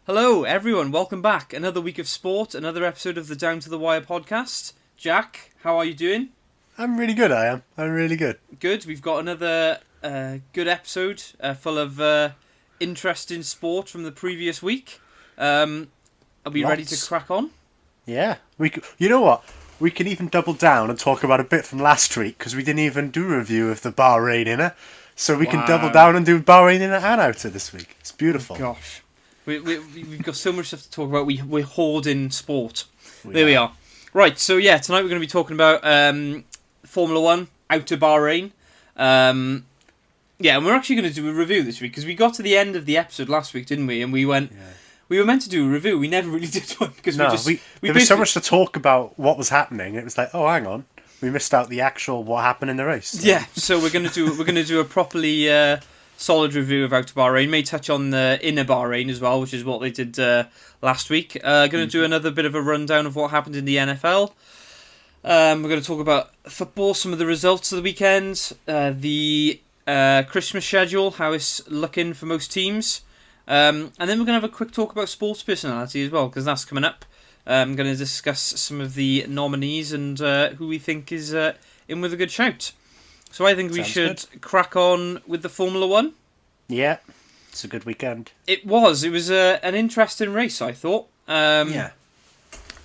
Hello, everyone. Welcome back. Another week of sport, another episode of the Down to the Wire podcast. Jack, how are you doing? I'm really good, I am. I'm really good. Good. We've got another good episode full of interesting sport from the previous week. Are we ready to crack on? Yeah. You know what? We can even double down and talk about a bit from last week because we didn't even do a review of the Bahrain Inner. So we can double down and do Bahrain Inner and Outer this week. It's beautiful. Oh, gosh. We've got so much stuff to talk about. We're hoarding sport. We are. Right, so yeah, tonight we're going to be talking about Formula 1, out to Bahrain. And we're actually going to do a review this week because we got to the end of the episode last week, didn't we? And we went... Yeah. We were meant to do a review. We never really did one because there was so much to talk about what was happening. It was like, oh, hang on, we missed out the actual what happened in the race. So. Yeah, so we're going to do a properly solid review of out to Bahrain. May touch on the inner Bahrain as well, which is what they did last week. Going to do another bit of a rundown of what happened in the NFL. We're going to talk about football, some of the results of the weekend, the Christmas schedule, how it's looking for most teams. And then we're going to have a quick talk about sports personality as well, because that's coming up. I'm going to discuss some of the nominees and who we think is in with a good shout. So I think we should crack on with the Formula 1. Yeah, it's a good weekend. It was an interesting race, I thought. Yeah.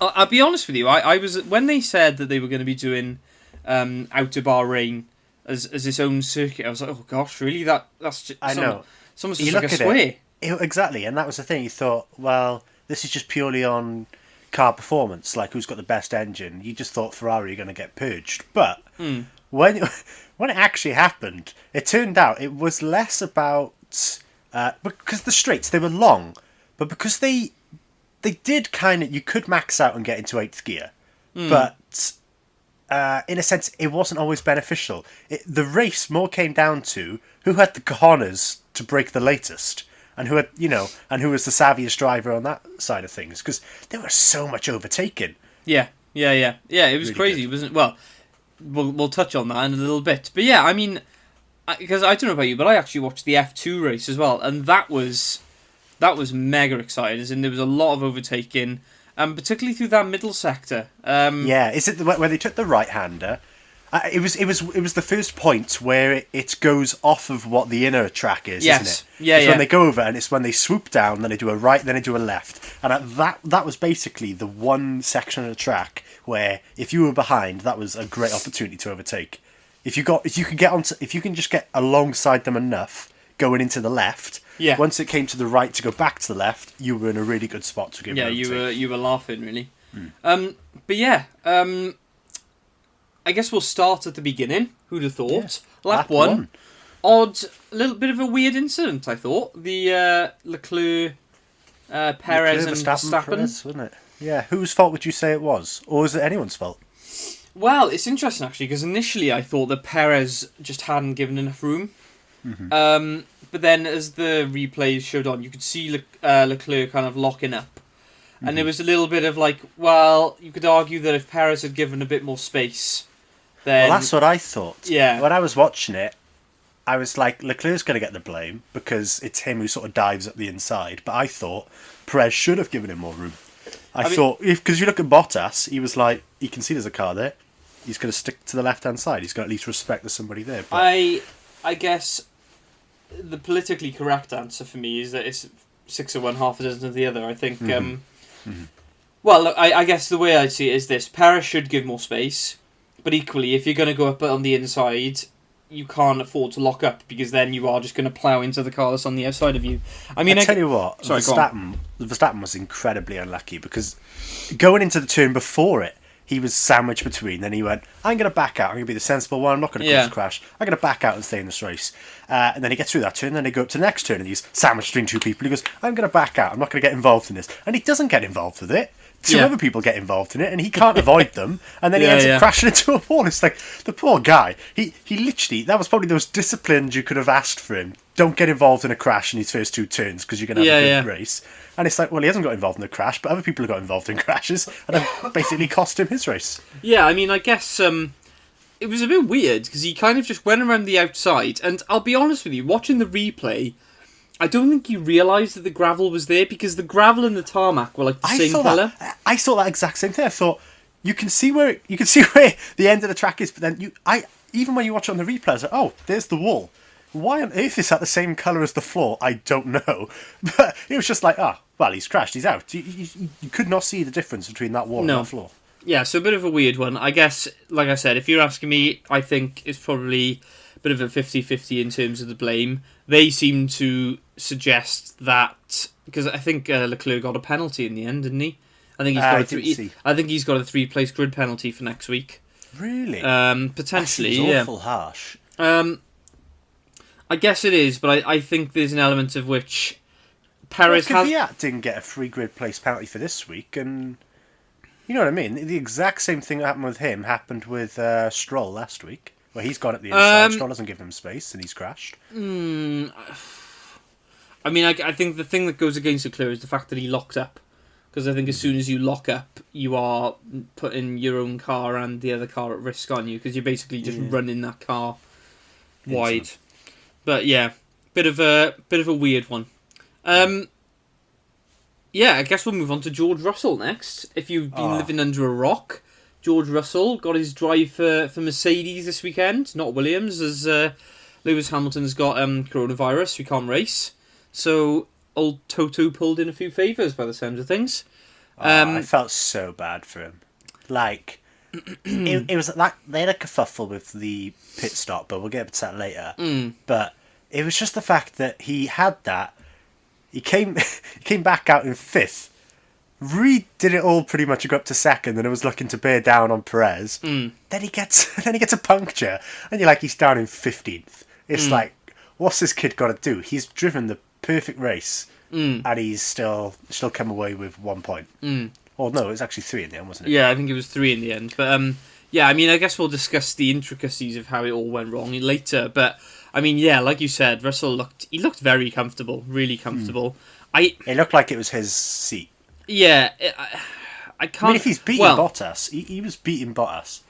I'll be honest with you, I was when they said that they were going to be doing out to Bahrain as its own circuit, I was like, oh gosh, really? That's just... I know. Someone's just like a swear. Exactly, and that was the thing. You thought, well, this is just purely on car performance, like who's got the best engine. You just thought Ferrari are going to get purged. But when it actually happened, it turned out it was less about... because the straights, they were long, but because they did kind of... You could max out and get into 8th gear, but in a sense, it wasn't always beneficial. The race more came down to who had the cojones to break the latest. And who was the savviest driver on that side of things? Because there was so much overtaking. Yeah. It was really crazy, wasn't it? Well, we'll touch on that in a little bit. But yeah, I mean, because I don't know about you, but I actually watched the F2 race as well, and that was mega exciting. As in, there was a lot of overtaking, particularly through that middle sector. Is it where they took the right-hander? It was the first point where it goes off of what the inner track is, isn't it? It's when they go over, and it's when they swoop down, then they do a right, then they do a left. And that was basically the one section of the track where if you were behind, that was a great opportunity to overtake. If you can just get alongside them enough going into the left. Yeah. Once it came to the right to go back to the left, you were in a really good spot to give. Yeah, you were laughing really. I guess we'll start at the beginning. Who'd have thought? Yeah, lap one. Odd, a little bit of a weird incident, I thought. The Leclerc, Perez and Verstappen. Perez, wasn't it? Yeah, whose fault would you say it was? Or was it anyone's fault? Well, it's interesting, actually, because initially I thought that Perez just hadn't given enough room. Mm-hmm. But then as the replays showed on, you could see Leclerc kind of locking up. Mm-hmm. And there was a little bit of like, well, you could argue that if Perez had given a bit more space... Then, well, that's what I thought. Yeah. When I was watching it, I was like, Leclerc's going to get the blame because it's him who sort of dives up the inside. But I thought Perez should have given him more room. I thought, because you look at Bottas, he was like, he can see there's a car there. He's going to stick to the left-hand side. He's going to at least respect there's somebody there. But... I guess the politically correct answer for me is that it's 6 of one, half a dozen of the other. I think... Well, look, I guess the way I see it is this. Perez should give more space. But equally, if you're going to go up on the inside, you can't afford to lock up because then you are just going to plough into the car that's on the outside of you. I mean, tell you what, Verstappen was incredibly unlucky because going into the turn before it, he was sandwiched between. Then he went, I'm going to back out. I'm going to be the sensible one. I'm not going to cause a crash. I'm going to back out and stay in this race. And then he gets through that turn. Then they go up to the next turn and he's sandwiched between two people. He goes, I'm going to back out. I'm not going to get involved in this. And he doesn't get involved with it. Two other people get involved in it, and he can't avoid them, and then he ends up crashing into a wall. It's like, the poor guy, he literally, that was probably the most disciplined you could have asked for him. Don't get involved in a crash in his first two turns, because you're going to have a good race. And it's like, well, he hasn't got involved in a crash, but other people have got involved in crashes, and have basically cost him his race. Yeah, I mean, I guess it was a bit weird, because he kind of just went around the outside, and I'll be honest with you, watching the replay, I don't think he realised that the gravel was there because the gravel and the tarmac were like the same colour. I thought that exact same thing. I thought you can see where the end of the track is, but then even when you watch it on the replay, I was like, oh, there's the wall. Why on earth is that the same colour as the floor? I don't know. But it was just like, well, he's crashed, he's out. You could not see the difference between that wall and that floor. Yeah, so a bit of a weird one. I guess, like I said, if you're asking me, I think it's probably a bit of a 50-50 in terms of the blame. They seem to suggest that, because I think Leclerc got a penalty in the end, didn't he? I think he's got a 3-place grid penalty for next week. Really? Potentially, that seems awful harsh. I guess it is, but I think there's an element of which Perez Kvyat didn't get a 3 grid place penalty for this week, and you know what I mean? The exact same thing that happened with him happened with Stroll last week, where he's gone at the inside, Stroll doesn't give him space, and he's crashed. I mean, I think the thing that goes against Leclerc is the fact that he locked up. Because I think as soon as you lock up, you are putting your own car and the other car at risk, aren't you? Because you're basically just running that car wide. But yeah, bit of a weird one. Yeah, I guess we'll move on to George Russell next. If you've been living under a rock, George Russell got his drive for Mercedes this weekend, not Williams, as Lewis Hamilton's got coronavirus, we can't race. So old Toto pulled in a few favours by the sounds of things. I felt so bad for him. Like, it was like they had a kerfuffle with the pit stop, but we'll get to that later. But it was just the fact that he had that. He came back out in 5th. Redid it all pretty much, got up to 2nd, and it was looking to bear down on Perez. Then he gets a puncture, and you're like, he's down in 15th. It's like, what's this kid got to do? He's driven the perfect race, and he's still come away with 1 point. Well, no, it was actually 3 in the end, wasn't it? Yeah, I think it was 3 in the end. But yeah, I mean, I guess we'll discuss the intricacies of how it all went wrong later. But I mean, yeah, like you said, Russell looked very comfortable, really comfortable. It looked like it was his seat. Yeah, I can't. I mean, if he's beating Bottas, he was beating Bottas.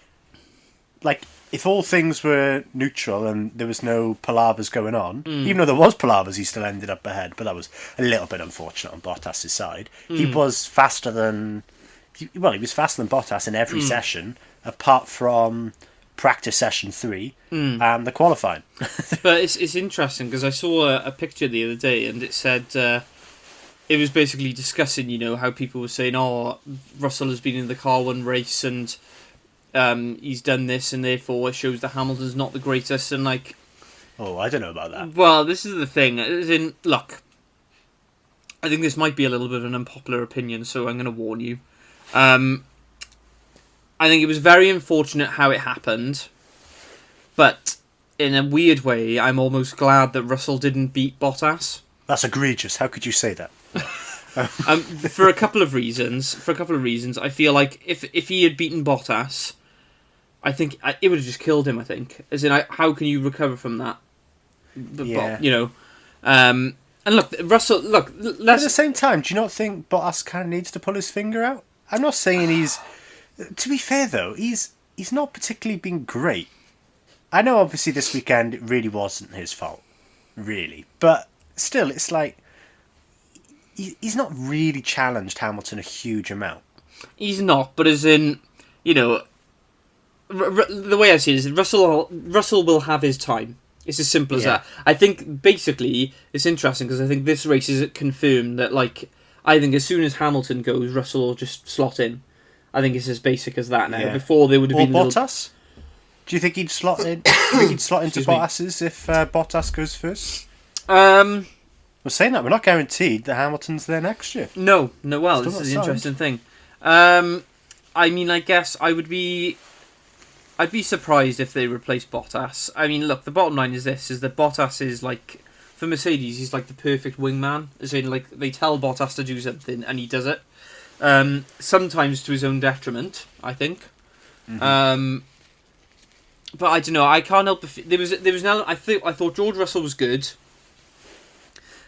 Like, if all things were neutral and there was no palavers going on, even though there was palavers, he still ended up ahead. But that was a little bit unfortunate on Bottas' side. He was faster than... he was faster than Bottas in every session, apart from practice session 3 and the qualifying. But it's interesting, because I saw a picture the other day, and it said... it was basically discussing, how people were saying, Russell has been in the car 1 race, and... he's done this, and therefore it shows that Hamilton's not the greatest, and like... Oh, I don't know about that. Well, this is the thing. As in, look, I think this might be a little bit of an unpopular opinion, so I'm going to warn you. I think it was very unfortunate how it happened, but in a weird way, I'm almost glad that Russell didn't beat Bottas. That's egregious. How could you say that? For a couple of reasons, I feel like if he had beaten Bottas, I think it would have just killed him. I think, as in, how can you recover from that? Yeah. And look, Russell. Look, at the same time, do you not think Bottas kind of needs to pull his finger out? I'm not saying he's. To be fair, though, he's not particularly been great. I know, obviously, this weekend it really wasn't his fault, really, but still, it's like. He's not really challenged Hamilton a huge amount. He's not, but as in, the way I see it is Russell will have his time. It's as simple as that. I think, basically, it's interesting because I think this race is confirmed that, like, I think as soon as Hamilton goes, Russell will just slot in. I think it's as basic as that now. Yeah. Before, there would have been... Bottas? Do you think he'd slot in? Do you think he'd slot into Bottas's if Bottas goes first? We're saying that we're not guaranteed that Hamilton's there next year. No. Well, this is the interesting thing. I mean, I guess I'd be surprised if they replaced Bottas. I mean, look, the bottom line is this: is that Bottas is like, for Mercedes, he's like the perfect wingman. As in, like, they tell Bottas to do something and he does it. Sometimes to his own detriment, I think. Mm-hmm. But I don't know. I can't help there was an element. I thought George Russell was good.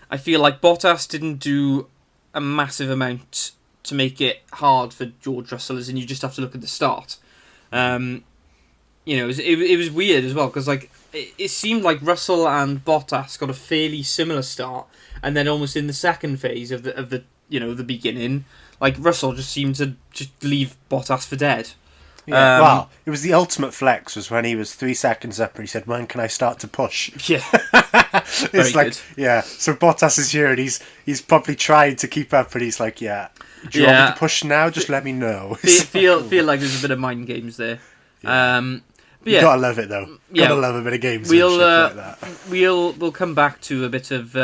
I feel like Bottas didn't do a massive amount to make it hard for George Russell, as in you just have to look at the start. It was weird as well, because like it seemed like Russell and Bottas got a fairly similar start, and then almost in the second phase of the the beginning, like Russell just seemed to just leave Bottas for dead. Yeah, well, it was the ultimate flex was when he was 3 seconds up and he said, "When can I start to push?" Yeah, it's like good. Yeah. So Bottas is here and he's probably trying to keep up, and he's like, "Yeah, do you want me to push now? Just let me know." Feel like there's a bit of mind games there. Yeah. But you gotta love it though. Gotta love a bit of games. Like that. We'll come back to a bit of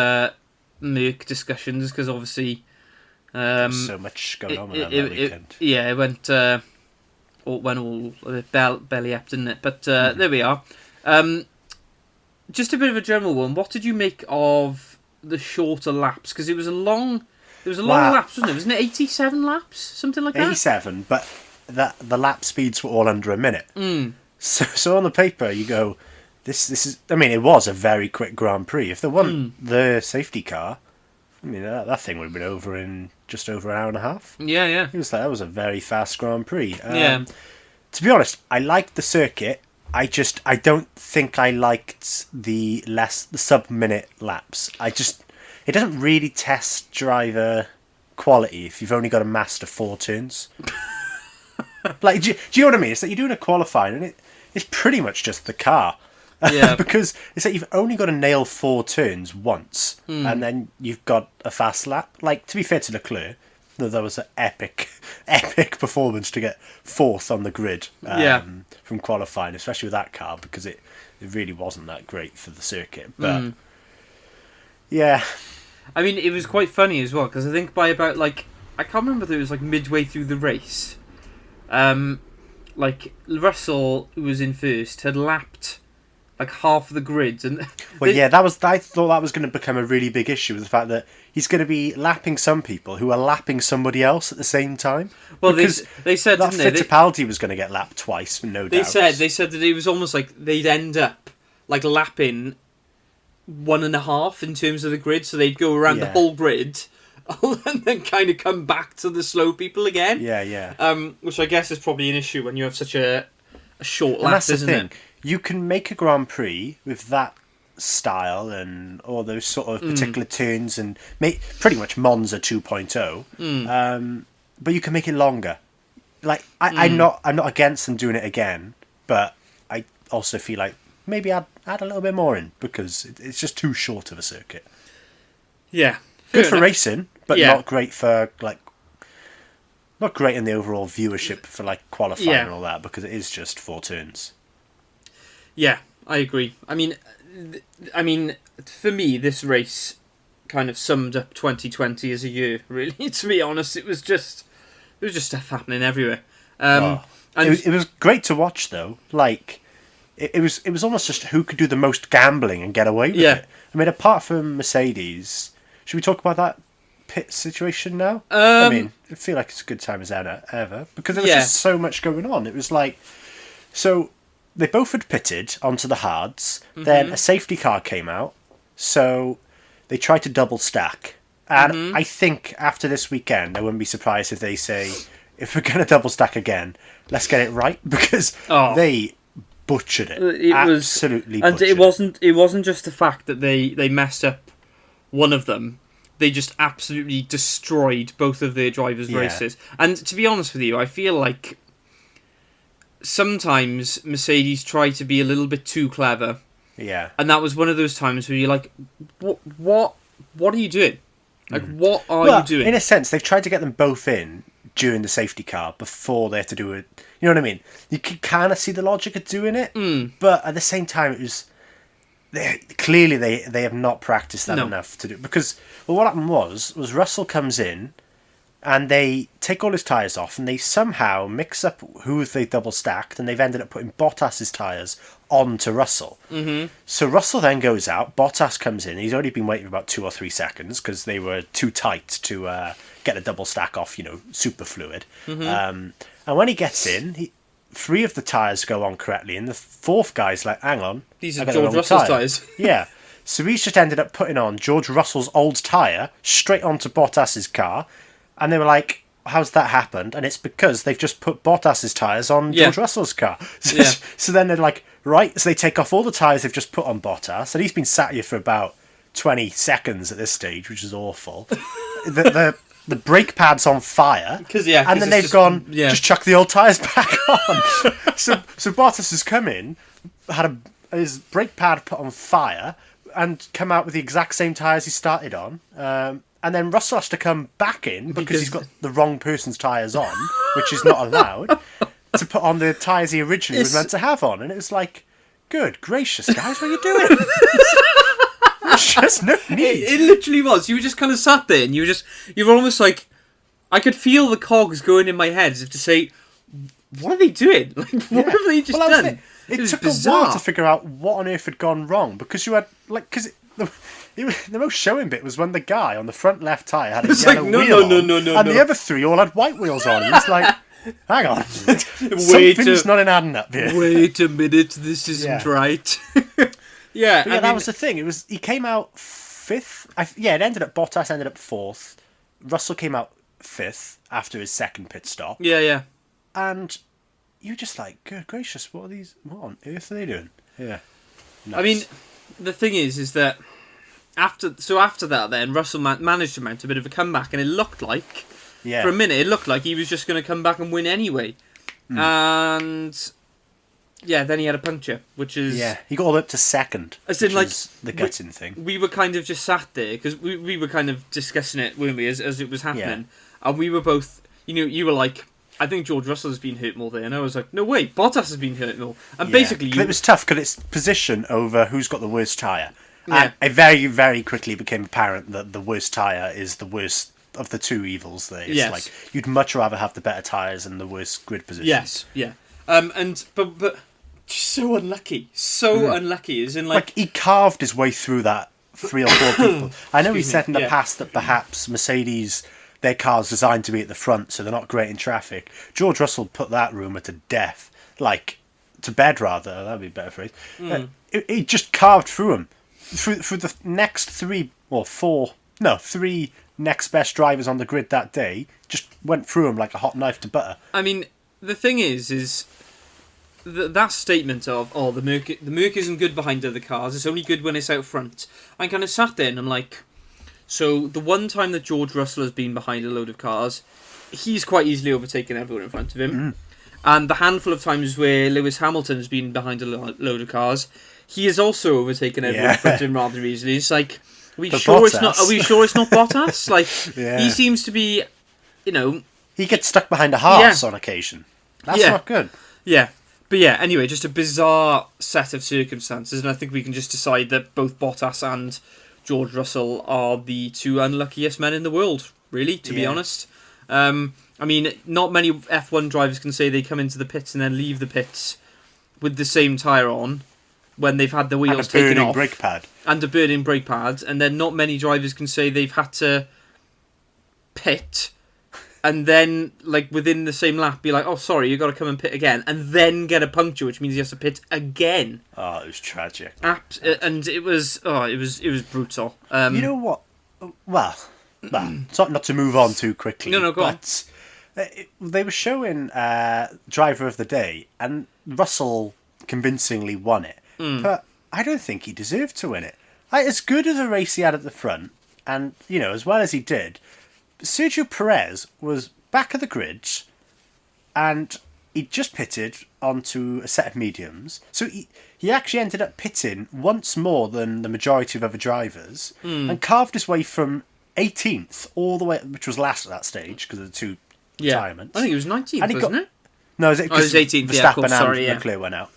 Merc discussions because obviously there's so much going on that weekend. It went. Went all a bit belly up, didn't it? But there we are. Just a bit of a general one. What did you make of the shorter laps? Because it was a long laps, wasn't it? Wasn't it 87 laps, something like that? 87, but the lap speeds were all under a minute. So on the paper you go, this is. I mean, it was a very quick Grand Prix. If there wasn't the safety car, I mean that thing would have been over in just over an hour and a half. Yeah. That was a very fast Grand Prix. To be honest, I liked the circuit. I don't think I liked the sub-minute laps. It doesn't really test driver quality if you've only got to master 4 turns. Like, do you know what I mean? It's that you're doing a qualifying and it's pretty much just the car. Yeah. Because it's that you've only got to nail 4 turns once, and then you've got a fast lap. Like, to be fair to Leclerc, that was an epic performance to get 4th on the grid from qualifying, especially with that car, because it really wasn't that great for the circuit. But, yeah. I mean, it was quite funny as well, because I think by about, like, I can't remember if it was, like, midway through the race, like, Russell, who was in first, had lapped like half the grids, and I thought that was going to become a really big issue, with the fact that he's going to be lapping some people who are lapping somebody else at the same time. Well, they said that Fittipaldi was going to get lapped twice, no doubt. They said that it was almost like they'd end up like lapping 1.5 in terms of the grid, so they'd go around the whole grid and then kind of come back to the slow people again. Which I guess is probably an issue when you have such a short lap, isn't it? You can make a Grand Prix with that style and all those sort of particular turns and make pretty much Monza 2.0, but you can make it longer. Like I'm not against them doing it again, but I also feel like maybe add a little bit more in, because it's just too short of a circuit. Yeah, good for racing, but not great for not great in the overall viewership for like qualifying and all that, because it is just 4 turns. Yeah, I agree. I mean, for me, this race kind of summed up 2020 as a year. Really, to be honest, it was just stuff happening everywhere. And it was great to watch, though. Like, it was almost just who could do the most gambling and get away with it. I mean, apart from Mercedes, should we talk about that pit situation now? I mean, I feel like it's a good time as ever, because there was just so much going on. It was like, so. They both had pitted onto the hards. Then a safety car came out, so they tried to double stack. And I think after this weekend, I wouldn't be surprised if they say, if we're going to double stack again, let's get it right, because they butchered it. Absolutely butchered it. And it wasn't just the fact that they messed up one of them. They just absolutely destroyed both of their drivers' races. And to be honest with you, I feel like sometimes Mercedes try to be a little bit too clever. Yeah. And that was one of those times where you're like, what are you doing? Like, what are you doing? In a sense, they've tried to get them both in during the safety car before they have to do it. You know what I mean? You can kind of see the logic of doing it, but at the same time, it was clearly they have not practiced that enough to do it. Because what happened was Russell comes in, and they take all his tyres off, and they somehow mix up who they double stacked, and they've ended up putting Bottas's tyres onto Russell. So Russell then goes out, Bottas comes in, he's already been waiting about 2 or 3 seconds, because they were too tight to get a double stack off, super fluid. And when he gets in, 3 of the tyres go on correctly, and the 4th guy's like, hang on. These are George Russell's tyres. Yeah. So he's just ended up putting on George Russell's old tyre straight onto Bottas's car. And they were like, how's that happened? And it's because they've just put Bottas's tyres on George Russell's car. So then they're like, right, so they take off all the tyres they've just put on Bottas, and he's been sat here for about 20 seconds at this stage, which is awful. The brake pad's on fire, and then they've just chuck the old tyres back on. so Bottas has come in, had his brake pad put on fire, and come out with the exact same tyres he started on. And then Russell has to come back in because he's got the wrong person's tyres on, which is not allowed, to put on the tyres he originally was meant to have on. And it was like, good gracious, guys, what are you doing? There's just no need. It literally was. You were just kind of sat there and you were almost like, I could feel the cogs going in my head as if to say, what are they doing? Like, what have they just done? It took bizarre. A while to figure out what on earth had gone wrong, because you had, like, the most showing bit was when the guy on the front left tyre had a yellow wheel on, the other three all had white wheels on. And it's like, hang on, something's not adding up here. Wait a minute, this isn't right. That was the thing. He came out fifth. It ended up Bottas ended up fourth. Russell came out fifth after his second pit stop. Yeah. And you're just like, good gracious, what on earth are they doing? Yeah. Nuts. I mean, the thing is that after that, then Russell managed to mount a bit of a comeback, and it looked like, for a minute, he was just going to come back and win anyway. And then he had a puncture, which is he got all up to second. As in, like, the gutting thing. We were kind of just sat there because we were kind of discussing it, weren't we, as it was happening, and we were both, you were like, I think George Russell has been hurt more there, and I was like, no way, Bottas has been hurt more. And basically, it was tough because it's position over who's got the worst tyre. And it very, very quickly became apparent that the worst tyre is the worst of the two evils there. It's like, you'd much rather have the better tyres and the worst grid position. Yes, yeah. But so unlucky. Unlucky, as in, like, he carved his way through that 3 or 4 people. I know he said in the past that perhaps Mercedes, their car's designed to be at the front, so they're not great in traffic. George Russell put that rumour to death. Like, to bed, rather. That'd be a better phrase. He just carved through him. Through the next 3 next best drivers on the grid that day, just went through him like a hot knife to butter. I mean, the thing is that statement of, the Merc isn't good behind other cars, it's only good when it's out front. I kind of sat there and I'm like, so the one time that George Russell has been behind a load of cars, he's quite easily overtaken everyone in front of him. And the handful of times where Lewis Hamilton has been behind a load of cars, he has also overtaken everyone in front of him rather easily. It's like, are we sure it's not Bottas? Like, he seems to be, he gets stuck behind a Haas on occasion. That's not good. Yeah. But anyway, just a bizarre set of circumstances, and I think we can just decide that both Bottas and George Russell are the two unluckiest men in the world, really, to be honest. I mean, not many F1 drivers can say they come into the pits and then leave the pits with the same tyre on when they've had the wheels taken off. And a burning brake pad. And then not many drivers can say they've had to pit and then, like, within the same lap be like, oh, sorry, you've got to come and pit again, and then get a puncture, which means he has to pit again. Oh, it was tragic. And it was brutal. You know what? Well, not to move on too quickly. No, go on. They were showing Driver of the Day, and Russell convincingly won it. But I don't think he deserved to win it. As good as a race he had at the front, and, as well as he did, Sergio Perez was back of the grid, and he just pitted onto a set of mediums. So he actually ended up pitting once more than the majority of other drivers, and carved his way from 18th all the way, which was last at that stage because of the 2 retirements. I think it was 19th, wasn't it? No, it was 18th. Verstappen and Leclerc went out.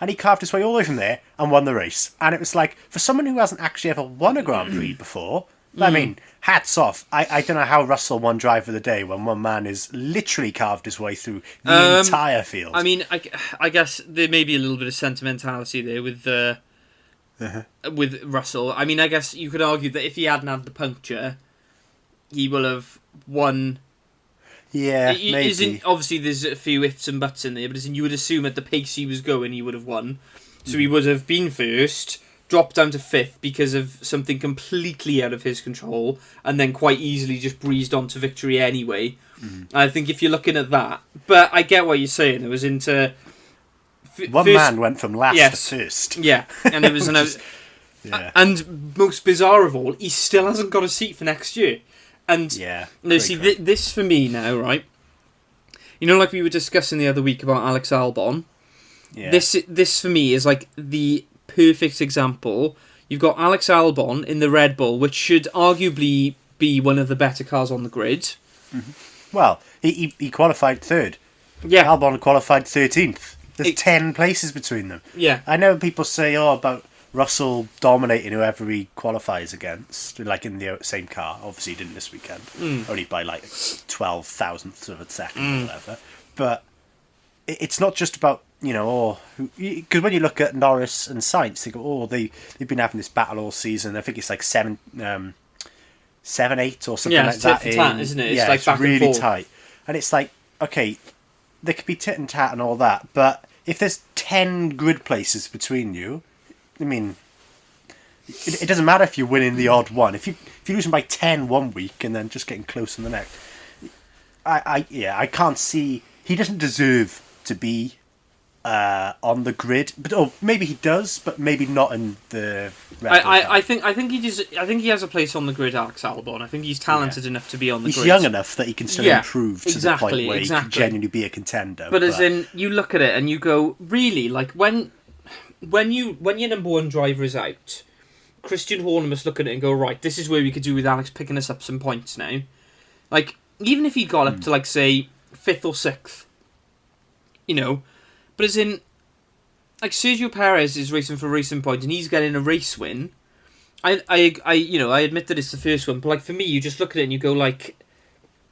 And he carved his way all the way from there and won the race. And it was like, for someone who hasn't actually ever won a Grand Prix before, I mean, hats off. I don't know how Russell won Driver of the Day when one man is literally carved his way through the entire field. I mean, I guess there may be a little bit of sentimentality there with Russell. I mean, I guess you could argue that if he hadn't had the puncture, he will have won. Yeah, maybe. Obviously, there's a few ifs and buts in there, but you would assume at the pace he was going, he would have won. So he would have been first, dropped down to 5th because of something completely out of his control, and then quite easily just breezed on to victory anyway. I think if you're looking at that, but I get what you're saying. It was into one man went from last to first. Yeah, and it was and most bizarre of all, he still hasn't got a seat for next year. And this for me now, right? You know, like we were discussing the other week about Alex Albon. Yeah. This for me is like the perfect example. You've got Alex Albon in the Red Bull, which should arguably be one of the better cars on the grid. Well, he qualified 3rd. Yeah. Albon qualified 13th. There's 10 places between them. Yeah. I know people say, about Russell dominating whoever he qualifies against, like in the same car. Obviously, he didn't this weekend. Only by like 12 thousandths of a second or whatever. But it's not just about, because when you look at Norris and Sainz, they go, they've been having this battle all season. I think it's like 7-8 or something like that. Tit for tat, isn't it? It's like it's back really and forth. tight. And it's like, okay, they could be tit and tat and all that, but if there's 10 grid places between you, I mean, it doesn't matter if you're winning the odd one. If you're losing by 10 one week and then just getting close in the next, I can't see. He doesn't deserve to be on the grid, but maybe he does, but maybe not in the. I think he has a place on the grid, Alex Albon. I think he's talented enough to be on the grid. He's young enough that he can still improve to the point where he can genuinely be a contender. But as in, you look at it and you go, really, like when your number one driver is out, Christian Horner must look at it and go, right, this is where we could do with Alex picking us up some points now. Like, even if he got up to, like, say, 5th or 6th, but as in, like, Sergio Perez is racing for Racing Point and he's getting a race win. I admit that it's the first one, but, like, for me, you just look at it and you go, like,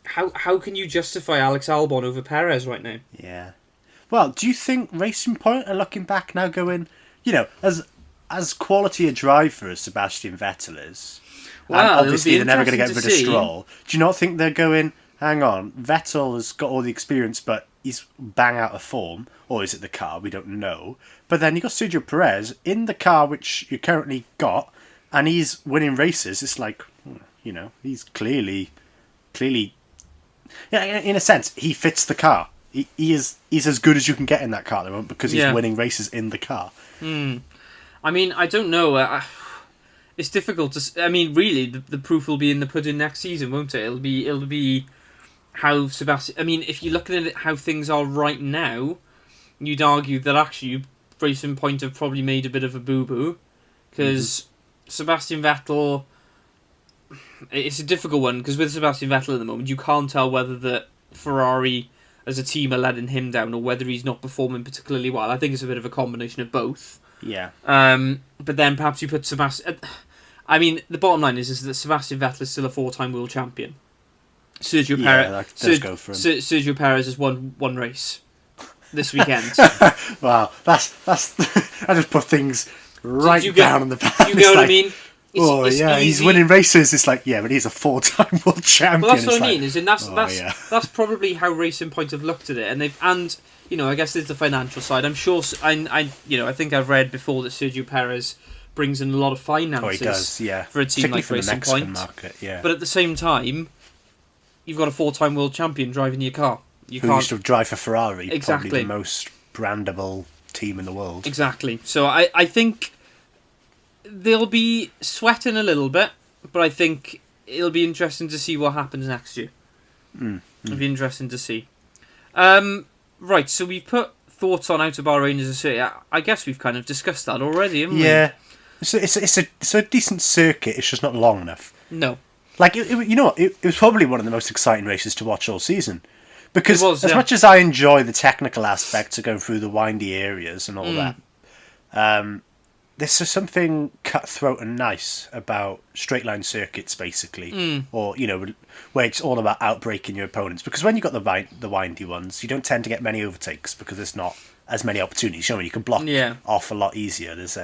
how can you justify Alex Albon over Perez right now? Yeah. Well, do you think Racing Point are looking back now going, as quality a driver as Sebastian Vettel is, and obviously they're never going to get rid of Stroll, do you not think they're going, hang on, Vettel has got all the experience, but he's bang out of form, or is it the car? We don't know. But then you got Sergio Perez in the car which you currently got, and he's winning races. It's like, he's clearly, in a sense, he fits the car. He's as good as you can get in that car at the moment because he's winning races in the car. I mean, I don't know. It's difficult to. I mean, really, the proof will be in the pudding next season, won't it? It'll be how Sebastian. I mean, if you're looking at how things are right now, you'd argue that actually Racing Point have probably made a bit of a boo boo because Sebastian Vettel. It's a difficult one because with Sebastian Vettel at the moment, you can't tell whether the Ferrari as a team are letting him down or whether he's not performing particularly well. I think it's a bit of a combination of both. Yeah. But then perhaps you put Sebastian. I mean, the bottom line is that Sebastian Vettel is still a 4-time world champion. Sergio Perez has won one race this weekend. Wow, that's I just put things right down on the back. Do you know what I mean? He's winning races. It's like, but he's a 4-time world champion. Well, that's what I mean. That's probably how Racing Point have looked at it, and I guess there's the financial side. I'm sure. I think I've read before that Sergio Perez brings in a lot of finances. He does, yeah. For a team like Racing Point. Market, yeah. But at the same time, you've got a 4-time world champion driving your car. Who used to drive for Ferrari, exactly. Probably the most brandable team in the world. Exactly. So I think they'll be sweating a little bit, but I think it'll be interesting to see what happens next year. It'll be interesting to see. Right, so we've put thoughts on Out of Bahrain as a circuit. I guess we've kind of discussed that already, haven't we? Yeah. It's a decent circuit, it's just not long enough. No. Like, it was probably one of the most exciting races to watch all season. Because as much as I enjoy the technical aspects of going through the windy areas and all that, there's something cutthroat and nice about straight line circuits, basically, or where it's all about outbreaking your opponents. Because when you've got the windy ones, you don't tend to get many overtakes because there's not as many opportunities. You can block off a lot easier. There's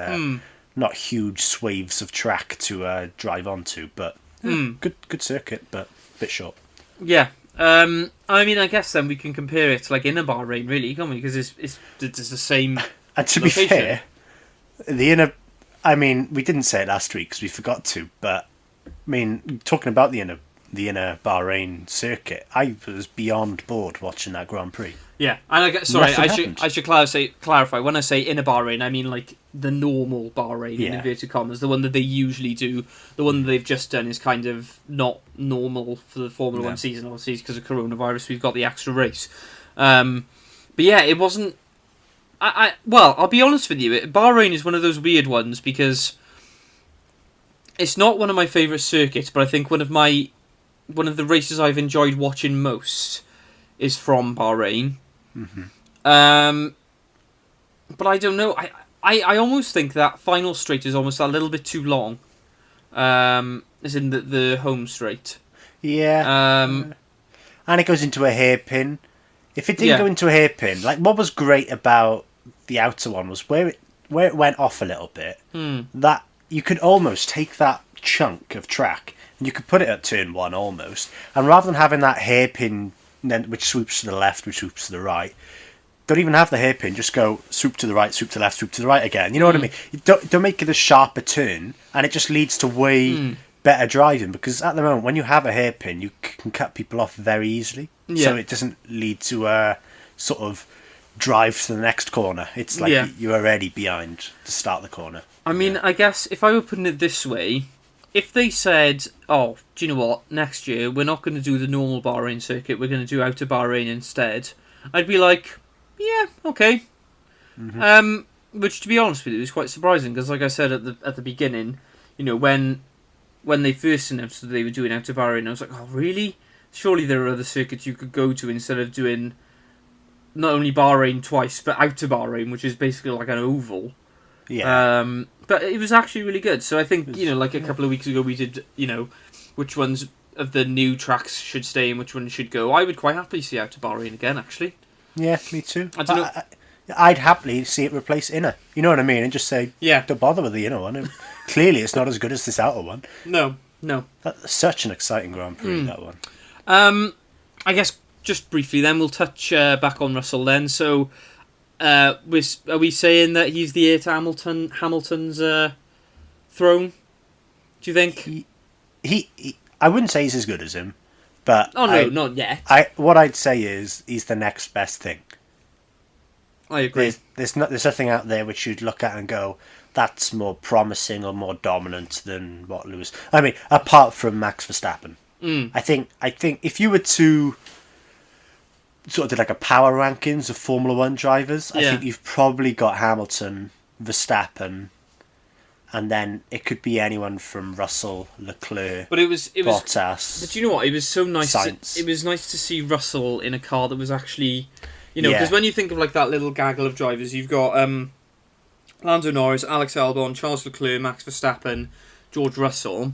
not huge swathes of track to drive onto, but good circuit, but a bit short. Yeah. I mean, I guess then we can compare it to like Inner Bahrain, really, can't we? Because it's the same. And to location. be fair, the inner, I mean, we didn't say it last week because we forgot to, but I mean, talking about the inner Bahrain circuit, I was beyond bored watching that Grand Prix. Yeah, and I should clarify. When I say inner Bahrain, I mean like the normal Bahrain in inverted commas, the one that they usually do. The one that they've just done is kind of not normal for the Formula One season, obviously because of coronavirus. We've got the extra race, but yeah, it wasn't. Well, I'll be honest with you. Bahrain is one of those weird ones because it's not one of my favourite circuits, but I think one of the races I've enjoyed watching most is from Bahrain. Mm-hmm. But I don't know. I almost think that final straight is almost a little bit too long. As in the home straight. Yeah. And it goes into a hairpin. If it didn't go into a hairpin, like what was great about the outer one was where it went off a little bit. That you could almost take that chunk of track and you could put it at turn 1 almost. And rather than having that hairpin which swoops to the left, which swoops to the right, don't even have the hairpin. Just go swoop to the right, swoop to the left, swoop to the right again. You know what I mean? You don't make it a sharper turn, and it just leads to way better driving. Because at the moment, when you have a hairpin, you can cut people off very easily. Yeah. So it doesn't lead to a sort of drive to the next corner. It's like you're already behind to start the corner. I mean, I guess if I were putting it this way, if they said, oh, do you know what, next year we're not going to do the normal Bahrain circuit, we're going to do Outer Bahrain instead, I'd be like, yeah, okay. Mm-hmm. Which, to be honest with you, is quite surprising, because like I said at the beginning, you know, when they first announced that they were doing Outer Bahrain, I was like, oh, really? Surely there are other circuits you could go to instead of doing not only Bahrain twice, but Outer Bahrain, which is basically like an oval. Yeah. But it was actually really good. So I think, you know, like a couple of weeks ago we did, you know, which ones of the new tracks should stay and which ones should go. I would quite happily see Outer Bahrain again, actually. Yeah, me too. I don't know. I'd happily see it replace inner. You know what I mean? And just say, don't bother with the inner one. Clearly it's not as good as this outer one. No. That's such an exciting Grand Prix, that one. I guess just briefly then we'll touch back on Russell then. So are we saying that he's the heir to Hamilton's throne? Do you think? He I wouldn't say he's as good as him, but not yet. What I'd say is he's the next best thing. I agree. There's nothing out there which you'd look at and go, that's more promising or more dominant than what Lewis. I mean, apart from Max Verstappen, I think if you were to sort of did like a power rankings of Formula One drivers, I think you've probably got Hamilton, Verstappen, and then it could be anyone from Russell, Leclerc, Bottas. But you know what? It was so nice. It was nice to see Russell in a car that was actually, you know, because when you think of like that little gaggle of drivers, you've got Lando Norris, Alex Albon, Charles Leclerc, Max Verstappen, George Russell.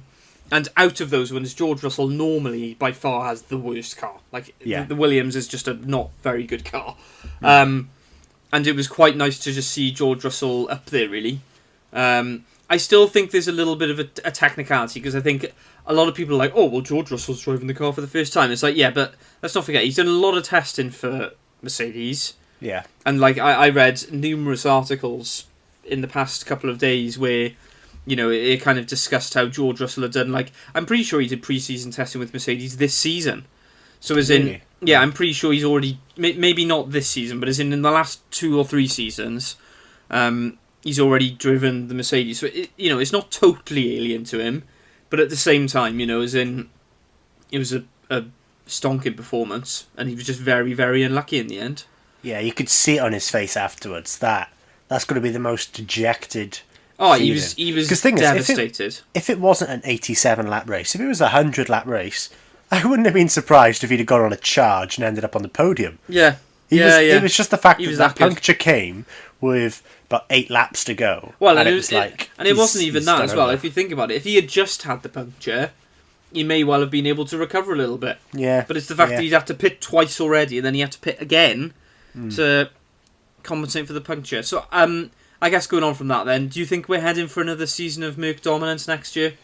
And out of those ones, George Russell normally, by far, has the worst car. Like, the Williams is just a not very good car. And it was quite nice to just see George Russell up there, really. I still think there's a little bit of a technicality, because I think a lot of people are like, oh, well, George Russell's driving the car for the first time. It's like, yeah, but let's not forget, he's done a lot of testing for Mercedes. Yeah. And, like, I read numerous articles in the past couple of days where, you know, it kind of discussed how George Russell had done, like, I'm pretty sure he did pre-season testing with Mercedes this season. So as in, I'm pretty sure he's already, maybe not this season, but as in the last 2 or 3 seasons, he's already driven the Mercedes. So, you know, it's not totally alien to him, but at the same time, you know, as in, it was a stonking performance, and he was just very, very unlucky in the end. Yeah, you could see it on his face afterwards, that's going to be the most dejected. Oh, he was devastated. If it wasn't an 87-lap race, if it was a 100-lap race, I wouldn't have been surprised if he'd have gone on a charge and ended up on the podium. Yeah. It was just the fact that puncture came with about 8 laps to go. Well, and it wasn't even that as well. Over. If you think about it, if he had just had the puncture, he may well have been able to recover a little bit. Yeah. But it's the fact that he'd had to pit twice already, and then he had to pit again to compensate for the puncture. So, I guess going on from that then, do you think we're heading for another season of Merc dominance next year?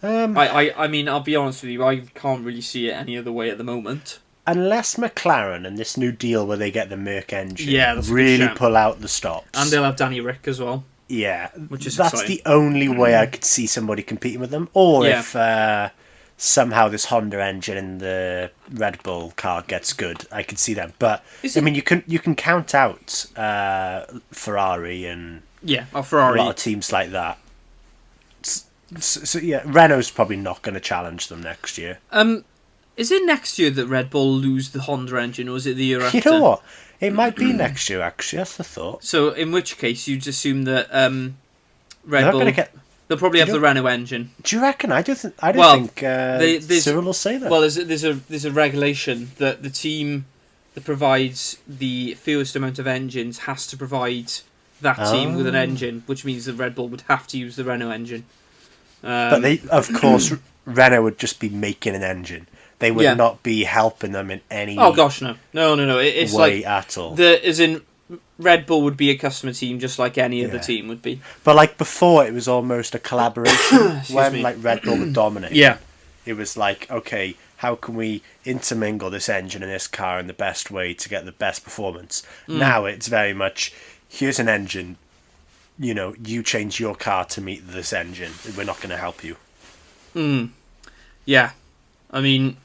I mean, I'll be honest with you, I can't really see it any other way at the moment. Unless McLaren and this new deal where they get the Merc engine really pull out the stops. And they'll have Danny Rick as well. Yeah, which is that's exciting. the only way I could see somebody competing with them. Or Yeah. if somehow this Honda engine in the Red Bull car gets good, I could see them. But Is I it- mean, you can count out Ferrari and a Ferrari. lot of teams like that. So yeah, Renault's probably not going to challenge them next year. Is it next year that Red Bull lose the Honda engine, or is it the year after? You know what? It might be next year. Actually, that's the thought. So, in which case, you'd assume that Red They're Bull going to get. they'll probably have you the know- Renault engine. Do you reckon? I don't think. Well, Cyril will say that. Well, there's a regulation that the team that provides the fewest amount of engines has to provide that team with an engine, which means that Red Bull would have to use the Renault engine. But they, of course, Renault would just be making an engine. They would not be helping them in any Oh gosh, no. It's way like at all. as in Red Bull would be a customer team just like any other team would be. But like before, it was almost a collaboration when me. like Red Bull would dominate. Yeah. It was like, okay, how can we intermingle this engine and this car in the best way to get the best performance? Now it's very much, here's an engine, you change your car to meet this engine. We're not going to help you. Yeah. I mean,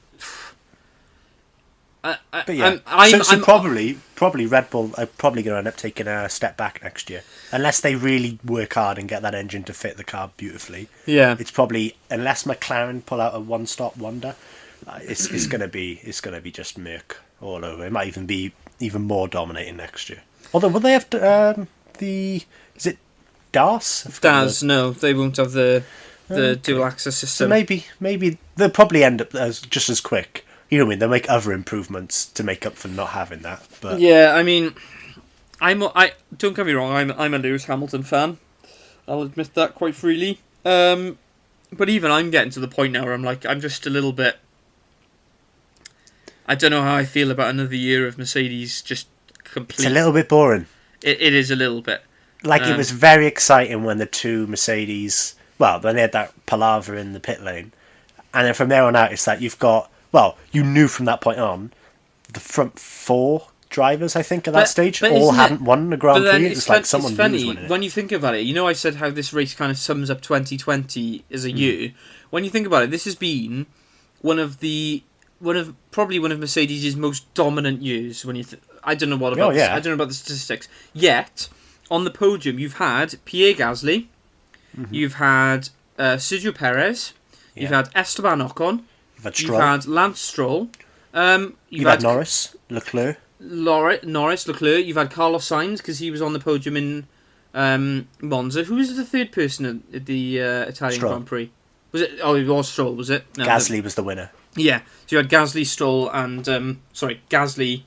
But yeah, I'm probably Red Bull are probably going to end up taking a step back next year, unless they really work hard and get that engine to fit the car beautifully. Yeah. It's probably, unless McLaren pull out a one-stop wonder, it's going to be just Merc all over. It might even be even more dominating next year. Although, will they have is it DAS? DAS, no, they won't have the dual access So system. maybe they'll probably end up just as quick. You know what I mean? They'll make other improvements to make up for not having that. But Yeah, I mean, I don't get me wrong. I'm a Lewis Hamilton fan. I'll admit that quite freely. But even I'm getting to the point now where I'm just a little bit. I don't know how I feel about another year of Mercedes just complete. it's a little bit boring. It is a little bit. Like, it was very exciting when the two Mercedes... Well, when they had that palaver in the pit lane. And then from there on out, it's like you've got... Well, you knew from that point on, the front four drivers, I think, at that stage, but all isn't hadn't won the Grand But then Prix. It's like someone it's new was funny winning it. when you think about it. You know, I said how this race kind of sums up 2020 as a year. When you think about it, this has been probably one of Mercedes' most dominant years. When I don't know what about this. I don't know about the statistics. Yet on the podium, you've had Pierre Gasly, you've had Sergio Perez, you've had Esteban Ocon, you've had Lance Stroll, you've had Norris, Leclerc. Norris, Leclerc. You've had Carlos Sainz because he was on the podium in Monza. Who was the third person at the Italian Stroll. Grand Prix? Was it? Oh, it was Stroll. Was it? No, Gasly was the winner. Yeah. So you had Gasly, Stroll, and Gasly,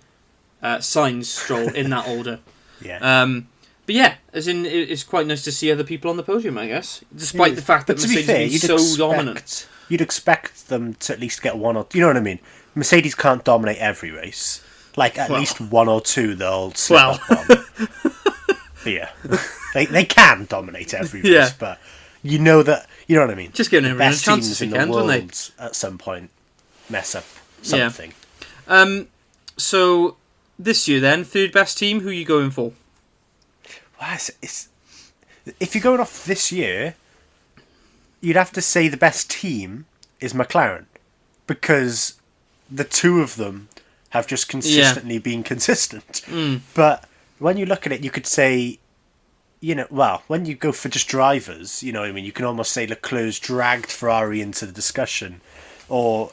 Sainz, Stroll in that order. Yeah. But yeah, as in, it's quite nice to see other people on the podium, I guess, despite the fact that But to be Mercedes fair, is so dominant. You'd expect them to at least get one or... You know what I mean? Mercedes can't dominate every race. Like, at least one or two they'll slip up on. But yeah. they can dominate every race, but you know what I mean? Just giving everyone a Best chance teams this in the weekend, world wouldn't they? at some point mess up something. So, this year then, third best team, who are you going for? Well, if you're going off this year, you'd have to say the best team is McLaren, because the two of them have just consistently been consistent. But when you look at it, you could say, when you go for just drivers, you know what I mean, you can almost say Leclerc's dragged Ferrari into the discussion, or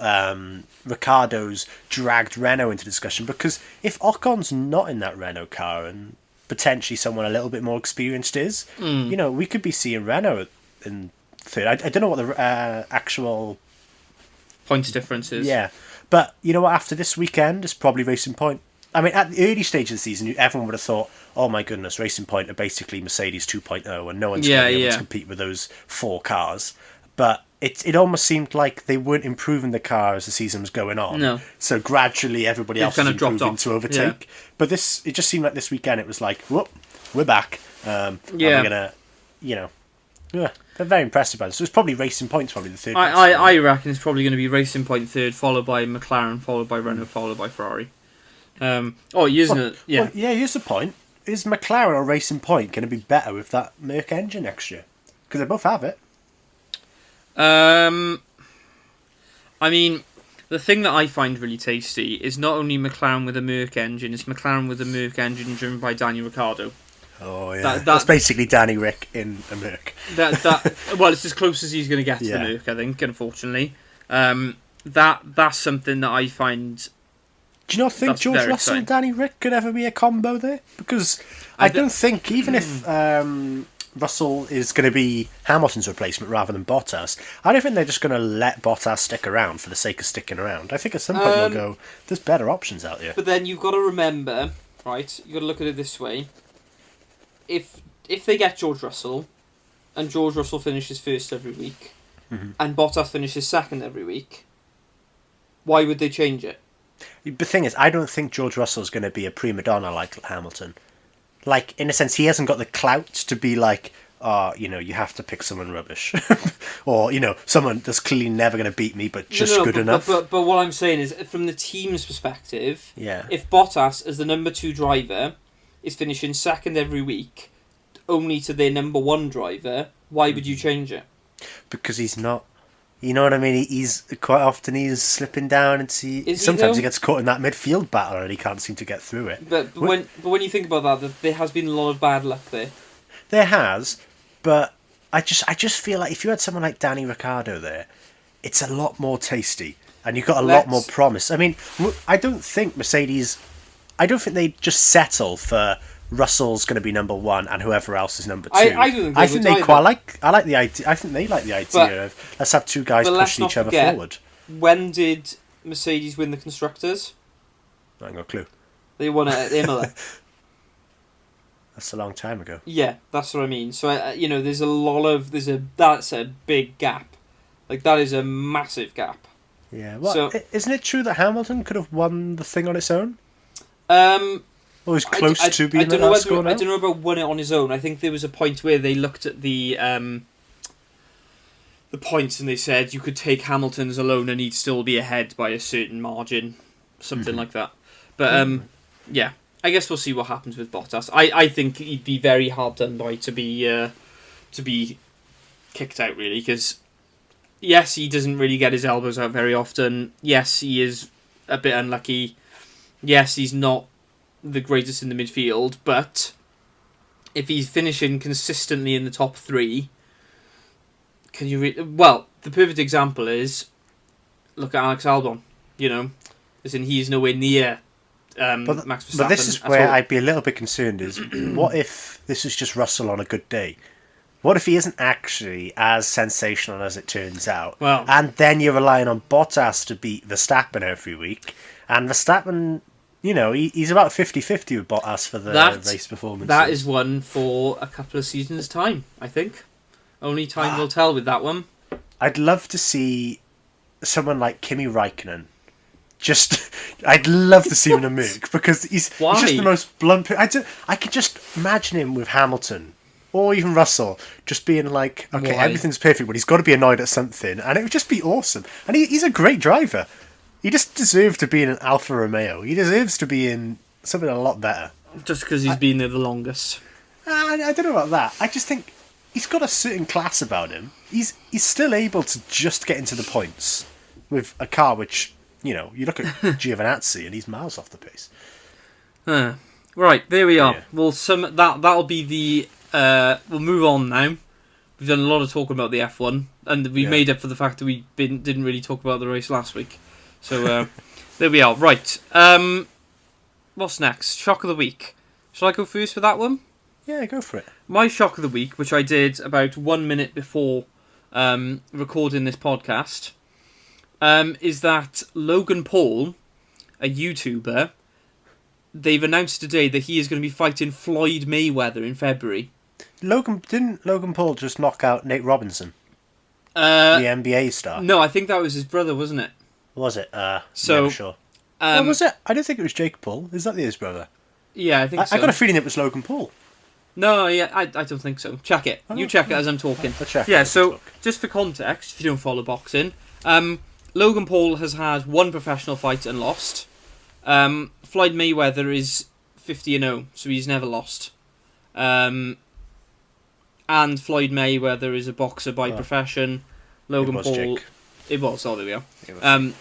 Ricciardo's dragged Renault into discussion, because if Ocon's not in that Renault car and potentially someone a little bit more experienced is, we could be seeing Renault in third. I don't know what the actual points difference is. Yeah, but you know what? After this weekend, it's probably Racing Point. I mean, at the early stage of the season, everyone would have thought, "Oh my goodness, Racing Point are basically Mercedes 2.0, and no one's going to be able to compete with those four cars." But it almost seemed like they weren't improving the car as the season was going on. No. So gradually, everybody else was kind of dropped improving off. to overtake. Yeah. But it just seemed like this weekend it was like, whoop, we're back. And we're gonna, they're very impressed by this. So it's probably Racing Point's probably the third. I reckon it's probably going to be Racing Point third, followed by McLaren, followed by Renault, followed by Ferrari. Here's it. Yeah. Well, here's the point. is McLaren or Racing Point going to be better with that Merc engine next year? Because they both have it. I mean, the thing that I find really tasty is not only McLaren with a Merc engine, it's McLaren with a Merc engine driven by Daniel Ricciardo. Oh yeah, that's basically Danny Rick in a Merc. Well, it's as close as he's going to get to the Merc, I think. Unfortunately, that's something that I find. Do you not think George Russell and Danny Rick could ever be a combo there? Because I don't think even if Russell is going to be Hamilton's replacement rather than Bottas, I don't think they're just going to let Bottas stick around for the sake of sticking around. I think at some point they'll go, there's better options out here. But then you've got to remember, right, you've got to look at it this way. If they get George Russell, and George Russell finishes first every week, and Bottas finishes second every week, why would they change it? The thing is, I don't think George Russell is going to be a prima donna like Hamilton. Like, in a sense, he hasn't got the clout to be like, you have to pick someone rubbish. Or, someone that's clearly never going to beat me, but just good enough. But what I'm saying is, from the team's perspective, yeah. If Bottas, as the number 2 driver, is finishing second every week, only to their number 1 driver, why would you change it? Because he's not. You know what I mean? He's quite often slipping down, and sometimes he gets caught in that midfield battle and he can't seem to get through it. But when you think about that, there has been a lot of bad luck there. There has, but I just feel like if you had someone like Danny Ricciardo there, it's a lot more tasty, and you've got a lot more promise. I mean, I don't think they just settle for Russell's going to be number 1 and whoever else is number 2. I think they quite like. I like the idea. I think they like the idea of let's have 2 guys pushing each other forward. When did Mercedes win the constructors? I ain't got a clue. They won it at Imola. That's a long time ago. Yeah, that's what I mean. So that's a big gap. Like, that is a massive gap. Yeah. Well, isn't it true that Hamilton could have won the thing on its own? Or was close to being the last score now? I don't know about won it on his own. I think there was a point where they looked at the points and they said you could take Hamilton's alone and he'd still be ahead by a certain margin, something like that. But yeah, I guess we'll see what happens with Bottas. I think he'd be very hard done by to be kicked out, really, because yes, he doesn't really get his elbows out very often. Yes, he is a bit unlucky. Yes, he's not the greatest in the midfield, but if he's finishing consistently in the top 3, can you well, the perfect example is look at Alex Albon, as in he's nowhere near Max Verstappen. But this is where I'd be a little bit concerned is what if this is just Russell on a good day? What if he isn't actually as sensational as it turns out? Well, and then you're relying on Bottas to beat Verstappen every week, and Verstappen, he's about 50-50 with Bottas for the race performance. That is one for a couple of seasons' time, I think. Only time will tell with that one. I'd love to see someone like Kimi Räikkönen. I'd love to see him in a Merc, because he's just the most blunt. I could just imagine him with Hamilton, or even Russell, just being like, okay, everything's perfect, but he's got to be annoyed at something, and it would just be awesome. And he's a great driver. He just deserves to be in an Alfa Romeo. He deserves to be in something a lot better. Just because he's been there the longest. I don't know about that. I just think he's got a certain class about him. He's still able to just get into the points with a car which, you look at Giovinazzi and he's miles off the pace. Right, there we are. Yeah. Well, that'll be the... we'll move on now. We've done a lot of talking about the F1, and we made up for the fact that we didn't really talk about the race last week. So, there we are. Right. What's next? Shock of the week. Shall I go first for that one? Yeah, go for it. My shock of the week, which I did about 1 minute before recording this podcast, is that Logan Paul, a YouTuber, they've announced today that he is going to be fighting Floyd Mayweather in February. Didn't Logan Paul just knock out Nate Robinson? The NBA star? No, I think that was his brother, wasn't it? Was it? So, never sure. Was it? I don't think it was Jake Paul. Is that his brother? Yeah, I think so. I got a feeling it was Logan Paul. No, yeah, I don't think so. Check it. You check it as I'm talking. I'll check it. So, just for context, if you don't follow boxing, Logan Paul has had one professional fight and lost. Floyd Mayweather is 50-0, so he's never lost. And Floyd Mayweather is a boxer by profession. Logan Paul. Jake. It was. Oh, there we are.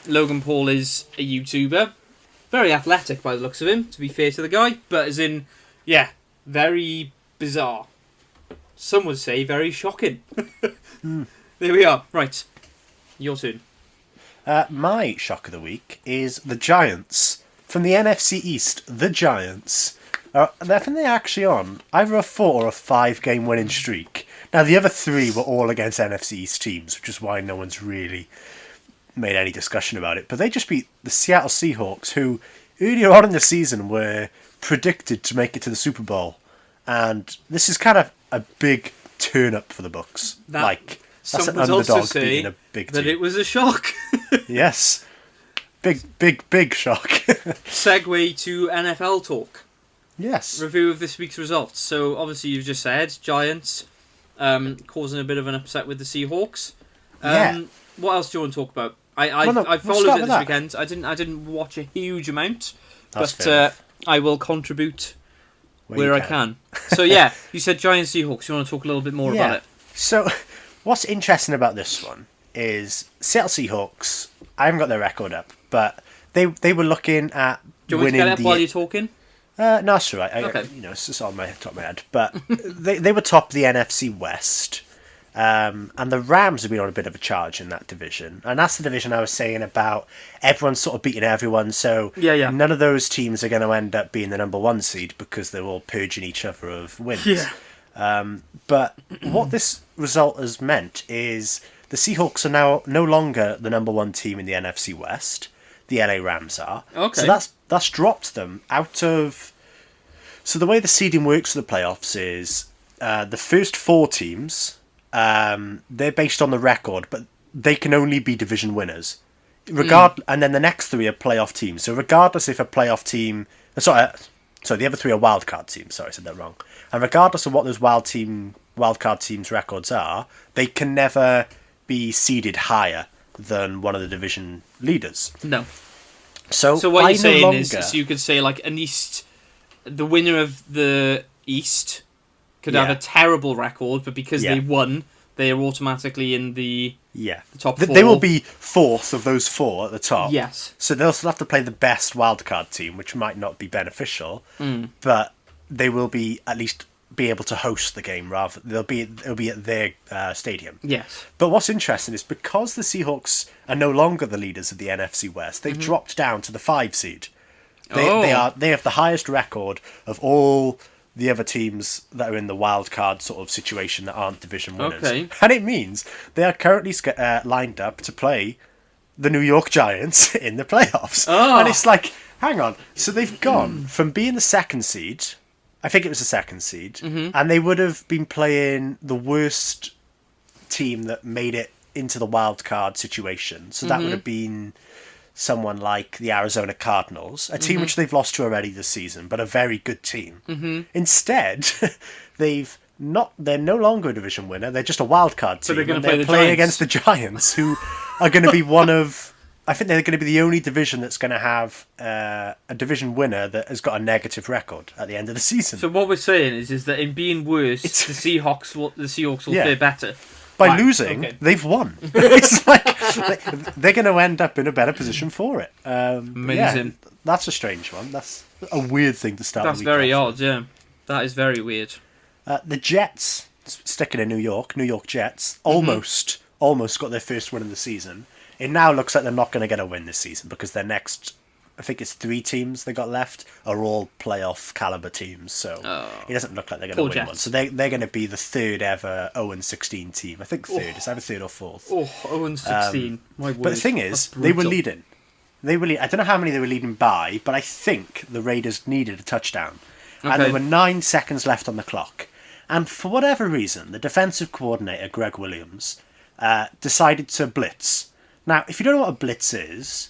Logan Paul is a YouTuber. Very athletic by the looks of him, to be fair to the guy. But as in, very bizarre. Some would say very shocking. There we are. Right. Your turn. My shock of the week is the Giants. From the NFC East, the Giants. I think they're actually on either a 4 or a 5 game winning streak. Now, the other 3 were all against NFC East teams, which is why no one's really made any discussion about it. But they just beat the Seattle Seahawks, who earlier on in the season were predicted to make it to the Super Bowl. And this is kind of a big turn up for the Bucs. That's an underdog beating a big team. That it was a shock. Yes. Big shock. Segue to NFL talk. Yes. Review of this week's results. So, obviously, you've just said Giants causing a bit of an upset with the Seahawks. What else do you want to talk about? I followed it this weekend. I didn't watch a huge amount, but I will contribute where I can. So, you said Giants Seahawks. You want to talk a little bit more about it? So, what's interesting about this one is Seattle Seahawks. I haven't got their record up, but they were looking at do you want winning me to get it up while you're talking? No, that's all right. Okay. It's just on my top of my head. But they were top of the NFC West. And the Rams have been on a bit of a charge in that division. And that's the division I was saying about everyone's sort of beating everyone. So none of those teams are going to end up being the number 1 seed because they're all purging each other of wins. Yeah. But what this result has meant is the Seahawks are now no longer the number 1 team in the NFC West. The LA Rams are. Okay. So that's dropped them out of... So the way the seeding works for the playoffs is the first 4 teams, they're based on the record, but they can only be division winners. And then the next 3 are playoff teams. So regardless if a playoff team... Sorry, the other 3 are wildcard teams. Sorry, I said that wrong. And regardless of what those wildcard teams' records are, they can never be seeded higher than one of the division leaders. No. So what you're saying is you could say like an East, the winner of the East could have a terrible record, but because they won, they are automatically in the top 4. They will be 4th of those 4 at the top. Yes. So they'll still have to play the best wildcard team, which might not be beneficial, but they will be at least be able to host the game rather. It'll be at their stadium. Yes. But what's interesting is because the Seahawks are no longer the leaders of the NFC West, they've dropped down to the 5 seed. They have the highest record of all the other teams that are in the wild card sort of situation that aren't division winners. Okay. And it means they are currently lined up to play the New York Giants in the playoffs. Oh. And it's like, hang on. So they've gone from being the 2nd seed, I think it was the 2nd seed, and they would have been playing the worst team that made it into the wild card situation. So that would have been someone like the Arizona Cardinals, a team which they've lost to already this season, but a very good team. Instead, they're no longer a division winner. They're just a wild card team. So they're going to play against the Giants, who are going to be one of... I think they're going to be the only division that's going to have a division winner that has got a negative record at the end of the season. So what we're saying is that in being worse, the Seahawks will fare better. By losing, they've won. It's like they're going to end up in a better position for it. Amazing. That's a strange one. That's a weird thing to start. That's very odd. Yeah, that is very weird. The Jets, sticking in New York Jets, almost got their first win of the season. It now looks like they're not going to get a win this season because their next, I think it's 3 teams they got left, are all playoff caliber teams. So it doesn't look like they're going to win one. So they're going to be the 3rd ever 0-16 team. I think 3rd. It's either 3rd or 4th. Oh, 0-16. My word. But the thing is, they were leading. I don't know how many they were leading by, but I think the Raiders needed a touchdown. Okay. And there were 9 seconds left on the clock. And for whatever reason, the defensive coordinator, Greg Williams, decided to blitz. Now, if you don't know what a blitz is,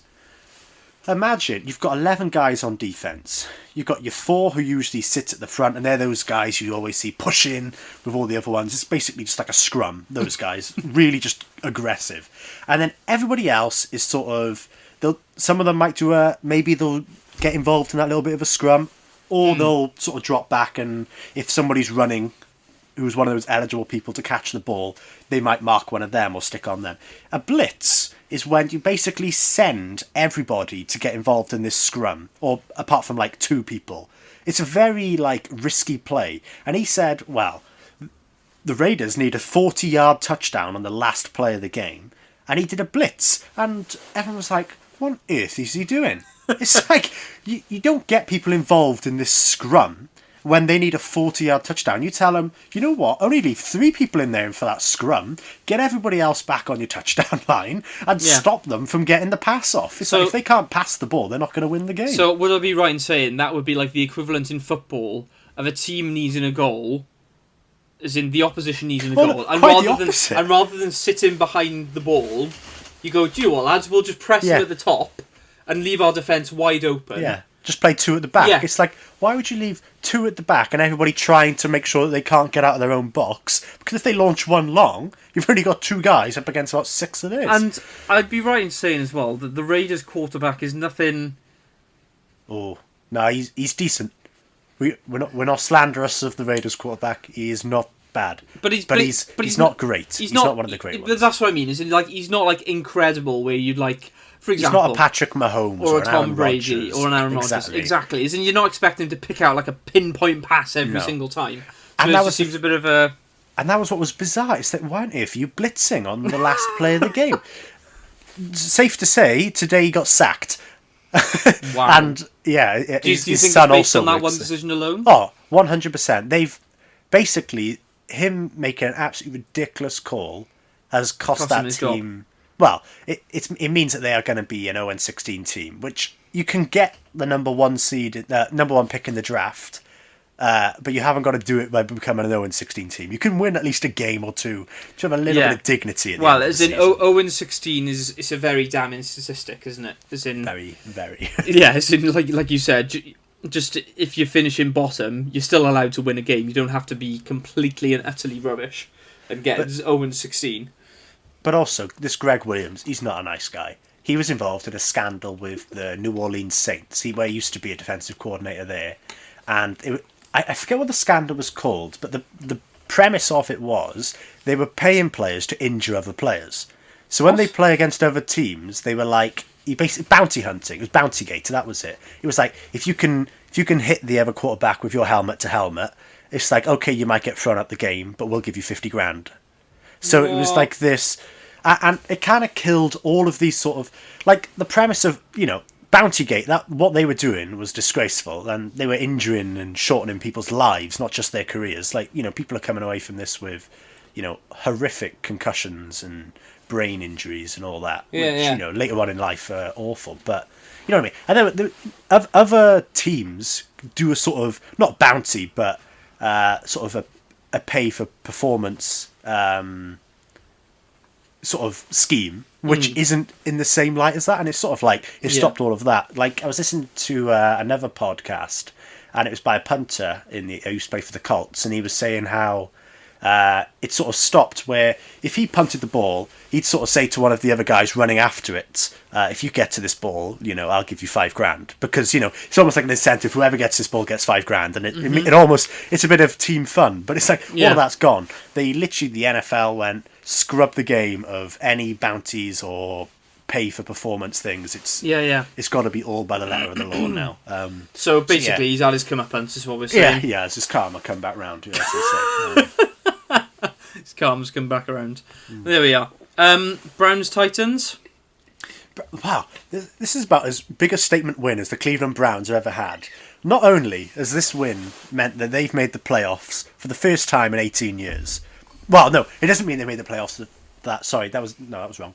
imagine you've got 11 guys on defense. You've got your 4 who usually sit at the front, and they're those guys you always see pushing with all the other ones. It's basically just like a scrum, those guys, really just aggressive. And then everybody else is sort of, some of them might do maybe they'll get involved in that little bit of a scrum. or they'll sort of drop back, and if somebody's running who's one of those eligible people to catch the ball, they might mark one of them or stick on them. A blitz is when you basically send everybody to get involved in this scrum, or apart from like 2 people. It's a very risky play. And he said, well, the Raiders need a 40-yard touchdown on the last play of the game, and he did a blitz, and everyone was like, what on earth is he doing? It's like, you don't get people involved in this scrum when they need a 40-yard touchdown. You tell them, you know what, only leave 3 people in there for that scrum, get everybody else back on your touchdown line, and stop them from getting the pass off. It's like, if they can't pass the ball, they're not going to win the game. So would I be right in saying that would be like the equivalent in football of a team needing a goal, as in the opposition needing a goal, and rather than sitting behind the ball, you go, do you know what, lads, we'll just press them at the top and leave our defence wide open. Yeah. Just play 2 at the back. Yeah. It's like, why would you leave 2 at the back and everybody trying to make sure that they can't get out of their own box? Because if they launch one long, you've only got 2 guys up against about 6 of this. And I'd be right in saying as well that the Raiders quarterback is nothing. Oh no, he's decent. We're not slanderous of the Raiders quarterback. He is not bad, but he's not great. He's not one of the great ones. That's what I mean. Is he's not incredible where you'd for example, he's not a Patrick Mahomes or a Tom Brady or an Aaron Rodgers. Exactly. Isn't you're not expecting him to pick out a pinpoint pass every single time. So and that seems a bit of a. And that was what was bizarre. It's that weren't if you blitzing on the last play of the game. Safe to say, today he got sacked. Wow. And do you think it's based on that one decision alone? Oh, 100%. They've basically him making an absolutely ridiculous call has cost that team. Well, it means that they are going to be an 0-16 team, which you can get the number 1 pick in the draft, but you haven't got to do it by becoming an 0-16 team. You can win at least a game or 2 to have a little bit of dignity at the end of the season. 0-16 is a very damning statistic, isn't it? As in very, very. Yeah, as in like you said, just if you're finishing bottom, you're still allowed to win a game. You don't have to be completely and utterly rubbish and get 0-16. But also, this Greg Williams, he's not a nice guy. He was involved in a scandal with the New Orleans Saints, where he used to be a defensive coordinator there. And I forget what the scandal was called, but the premise of it was they were paying players to injure other players. So when they play against other teams, they were he basically bounty hunting. It was Bountygate, that was it. It was like, if you can hit the other quarterback with your helmet to helmet, it's like, okay, you might get thrown out the game, but we'll give you 50 grand. So it was like this, and it kind of killed all of these sort of, the premise of, Bountygate, that what they were doing was disgraceful, and they were injuring and shortening people's lives, not just their careers. People are coming away from this with, horrific concussions and brain injuries and all that, which, later on in life are awful. But, you know what I mean? And then other teams do a sort of, not bounty, but sort of a pay for performance sort of scheme, which isn't in the same light as that, and it's sort of it stopped all of that. I was listening to another podcast, and it was by a punter who used to play for the Colts, and he was saying how it sort of stopped where if he punted the ball, he'd sort of say to one of the other guys running after it, if you get to this ball, I'll give you $5,000, because it's almost like an incentive. Whoever gets this ball gets $5,000, and it almost, it's a bit of team fun, but it's all of that's gone. The NFL went scrub the game of any bounties or pay for performance things. It's got to be all by the letter of the law now. So basically, he's had his comeuppance, is what we're saying. Yeah, it's his karma come back round. His karma's come back around. There we are. Browns Titans. Wow, this is about as big a statement win as the Cleveland Browns have ever had. Not only has this win meant that they've made the playoffs for the first time in 18 years. Well, no, it doesn't mean they made the playoffs. That was wrong.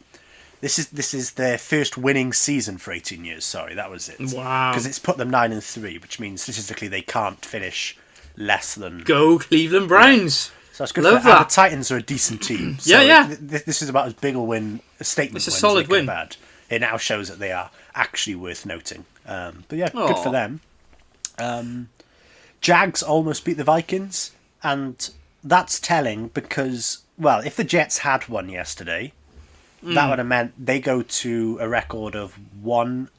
This is their first winning season for 18 years. Sorry, that was it. Wow. Because it's put them 9-3, which means statistically they can't finish less than. Go Cleveland Browns. Yeah. So that's good. And the Titans are a decent team. So this is about as big a statement. It's a solid win. Bad. It now shows that they are actually worth noting. But yeah, good for them. Jags almost beat the Vikings, and that's telling because, well, if the Jets had won yesterday, that would have meant they go to a record of 1-11,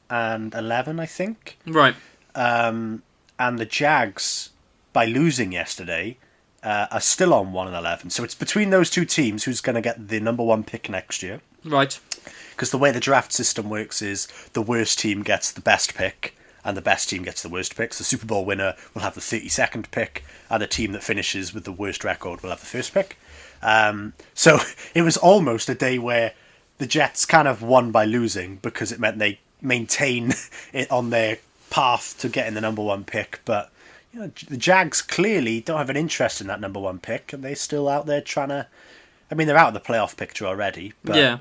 I think. Right. And and the Jags, by losing yesterday, are still on 1-11. So it's between those two teams who's going to get the number 1 pick next year. Right. Because the way the draft system works is the worst team gets the best pick, and the best team gets the worst pick. So the Super Bowl winner will have the 32nd pick, and the team that finishes with the worst record will have the first pick. So it was almost a day where the Jets kind of won by losing, because it meant they maintain it on their path to getting the number 1 pick. But the Jags clearly don't have an interest in that number 1 pick, and they're still out there trying to... I mean, they're out of the playoff picture already, but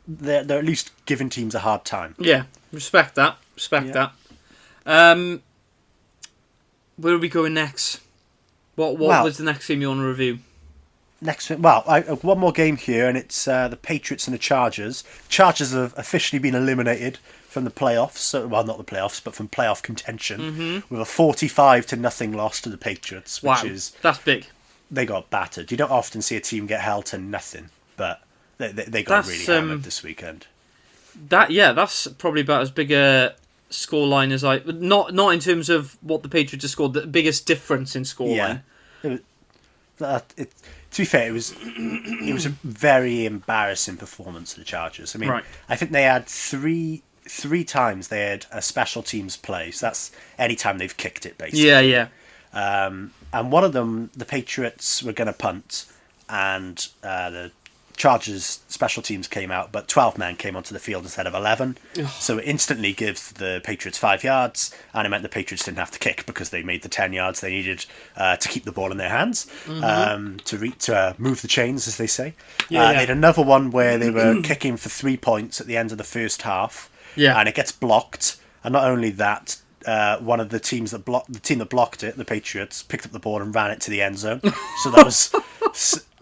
they're at least giving teams a hard time. Yeah, respect that. That. Where are we going next? What was the next game you want to review? One more game here, and it's the Patriots and the Chargers. Chargers have officially been eliminated from the playoffs. So, well, not the playoffs, but from playoff contention, with a 45-0 loss to the Patriots. That's big. They got battered. You don't often see a team get held to nothing, but they got really hammered this weekend. That's probably about as big a scoreline as not in terms of what the Patriots have scored, the biggest difference in scoreline. To be fair, it was a very embarrassing performance of the Chargers. I mean, I think they had three times they had a special teams play. So that's any time they've kicked it, basically. Yeah. And one of them, the Patriots were going to punt, and the Chargers special teams came out, but 12 men came onto the field instead of 11. So it instantly gives the Patriots 5 yards, and it meant the Patriots didn't have to kick because they made the 10 yards they needed to keep the ball in their hands, to move the chains, as they say. They had another one where they were kicking for 3 points at the end of the first half, and it gets blocked. And not only that, one of the team that blocked it, the Patriots, picked up the ball and ran it to the end zone. So that was...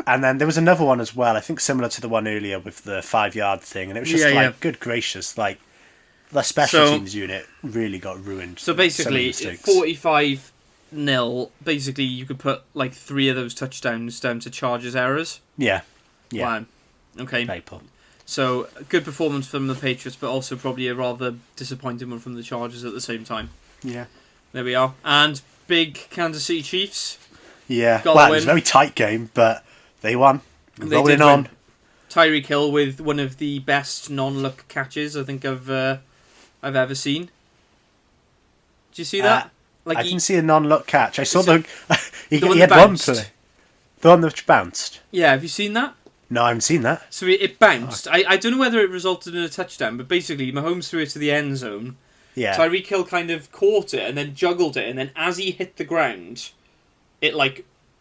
And then there was another one as well, I think similar to the one earlier with the 5 yard thing, and it was just good gracious, like the special teams unit really got ruined. So basically, 45-0. Basically, you could put like 3 of those touchdowns down to Chargers errors. Yeah. Wow. Okay. People. So good performance from the Patriots, but also probably a rather disappointing one from the Chargers at the same time. Yeah. There we are. And big Kansas City Chiefs. Yeah. Well, it was a very tight game, but they won. Rolling on. Tyreek Hill with one of the best non-look catches I think I've ever seen. Did you see that? I didn't see a non-look catch. I saw he had bounced. one play. The one that bounced. Yeah, have you seen that? No, I haven't seen that. So it bounced. I don't know whether it resulted in a touchdown, but basically Mahomes threw it to the end zone. Yeah. Tyreek Hill kind of caught it and then juggled it, and then as he hit the ground, it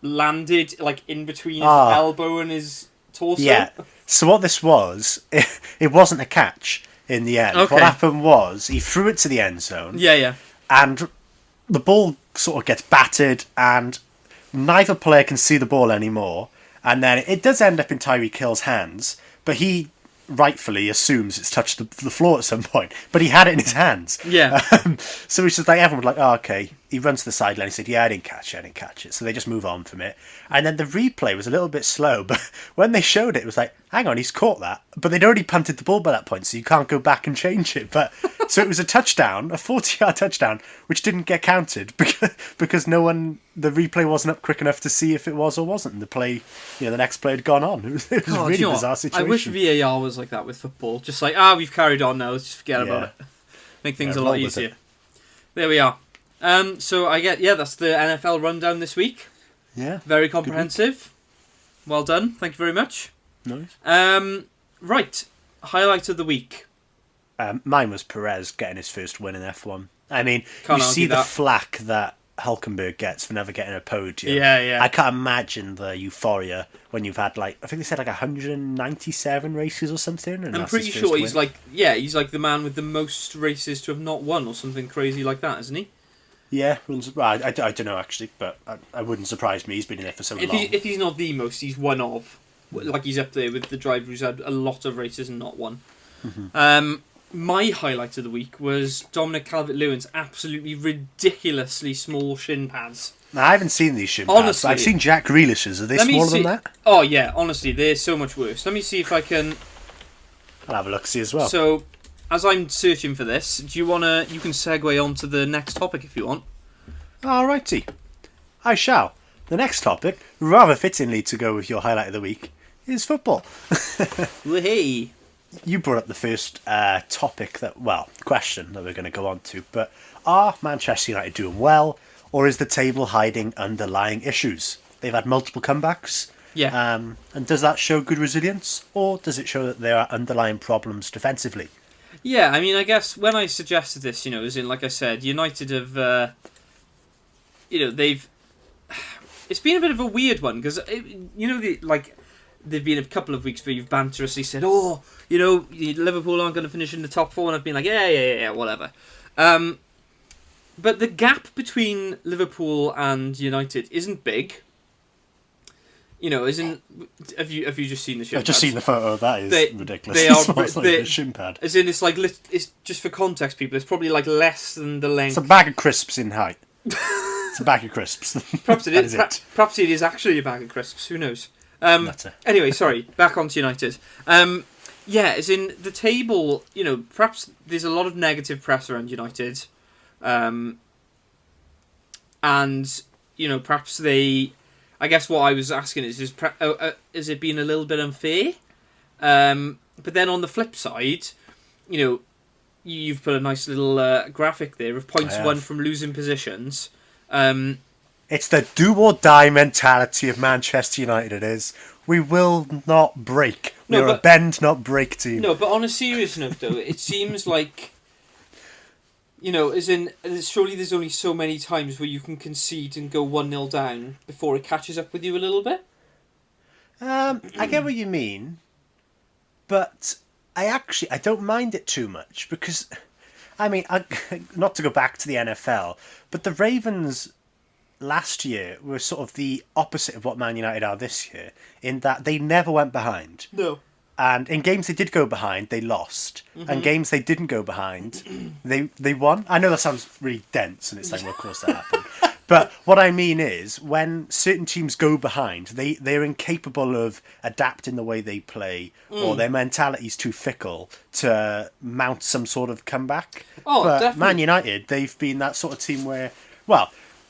landed in between his elbow and his torso. Yeah. So what this was, it wasn't a catch in the end. Okay. What happened was he threw it to the end zone. Yeah. And the ball sort of gets battered, and neither player can see the ball anymore. And then it does end up in Tyreek Hill's hands, but he rightfully assumes it's touched the floor at some point. But he had it in his hands. Yeah. So it's just like everyone was like, oh, okay. He runs to the sideline. He said, yeah, I didn't catch it. So they just move on from it. And then the replay was a little bit slow, but when they showed it, it was like, hang on, he's caught that. But they'd already punted the ball by that point, so you can't go back and change it. But so it was a touchdown, a 40-yard touchdown, which didn't get counted because the replay wasn't up quick enough to see if it was or wasn't. And the next play had gone on. It was a really bizarre situation. I wish VAR was like that with football. Just like, we've carried on now, let's just forget about it. Make things a lot easier. There we are. So I get, that's the NFL rundown this week. Yeah. Very comprehensive. Well done. Thank you very much. Nice. Right. Highlight of the week. Mine was Perez getting his first win in F1. I mean, Can't you see the that. flack that Hülkenberg gets for never getting a podium. Yeah. I can't imagine the euphoria when you've had I think they said 197 races or something. And I'm pretty sure he's he's like the man with the most races to have not won or something crazy like that, isn't he? Yeah, I don't know actually, but I wouldn't surprise me. He's been in there for so long. If he's not the most, he's one of. He's up there with the driver who's had a lot of races and not won. Mm-hmm. My highlight of the week was Dominic Calvert-Lewin's absolutely ridiculously small shin pads. Now, I haven't seen these shin pads. I've seen Jack Grealish's. Are they smaller than that? Oh yeah, honestly, they're so much worse. Let me see if I can. I'll have a look see as well. So, as I'm searching for this, you can segue on to the next topic if you want. Alrighty. I shall. The next topic, rather fittingly to go with your highlight of the week, is football. Hey. You brought up the first question that we're going to go on to, but are Manchester United doing well, or is the table hiding underlying issues? They've had multiple comebacks. Yeah. And does that show good resilience, or does it show that there are underlying problems defensively? Yeah, I mean, I guess when I suggested this, as in, like I said, United have, they've... It's been a bit of a weird one, because, there've been a couple of weeks where you've banterously said, Liverpool aren't going to finish in the top four, and I've been like, yeah, whatever. But the gap between Liverpool and United isn't big. Have you just seen the shin I've just seen the photo. That is ridiculous. They are, it's like a shin pad. As in, it's just for context, people. It's probably like less than the length. It's a bag of crisps in height. It's a bag of crisps. Perhaps it is. Perhaps it is actually a bag of crisps. Who knows? Anyway, sorry. Back onto United. As in the table. Perhaps there's a lot of negative press around United, and perhaps they. I guess what I was asking is it been a little bit unfair? But then on the flip side, you've put a nice little graphic there of points won from losing positions. It's the do or die mentality of Manchester United. It is. We will not break. We're a bend, not break team. No, but on a serious note, though, it seems like. Surely there's only so many times where you can concede and go 1-0 down before it catches up with you a little bit. I get what you mean, but I don't mind it too much because, not to go back to the NFL, but the Ravens last year were sort of the opposite of what Man United are this year, in that they never went behind. No. And in games they did go behind, they lost. Mm-hmm. And games they didn't go behind, they won. I know that sounds really dense, and it's like, well, of course that happened. But what I mean is, when certain teams go behind, they're incapable of adapting the way they play, or their mentality's too fickle to mount some sort of comeback. Oh, but definitely. Man United, they've been that sort of team where,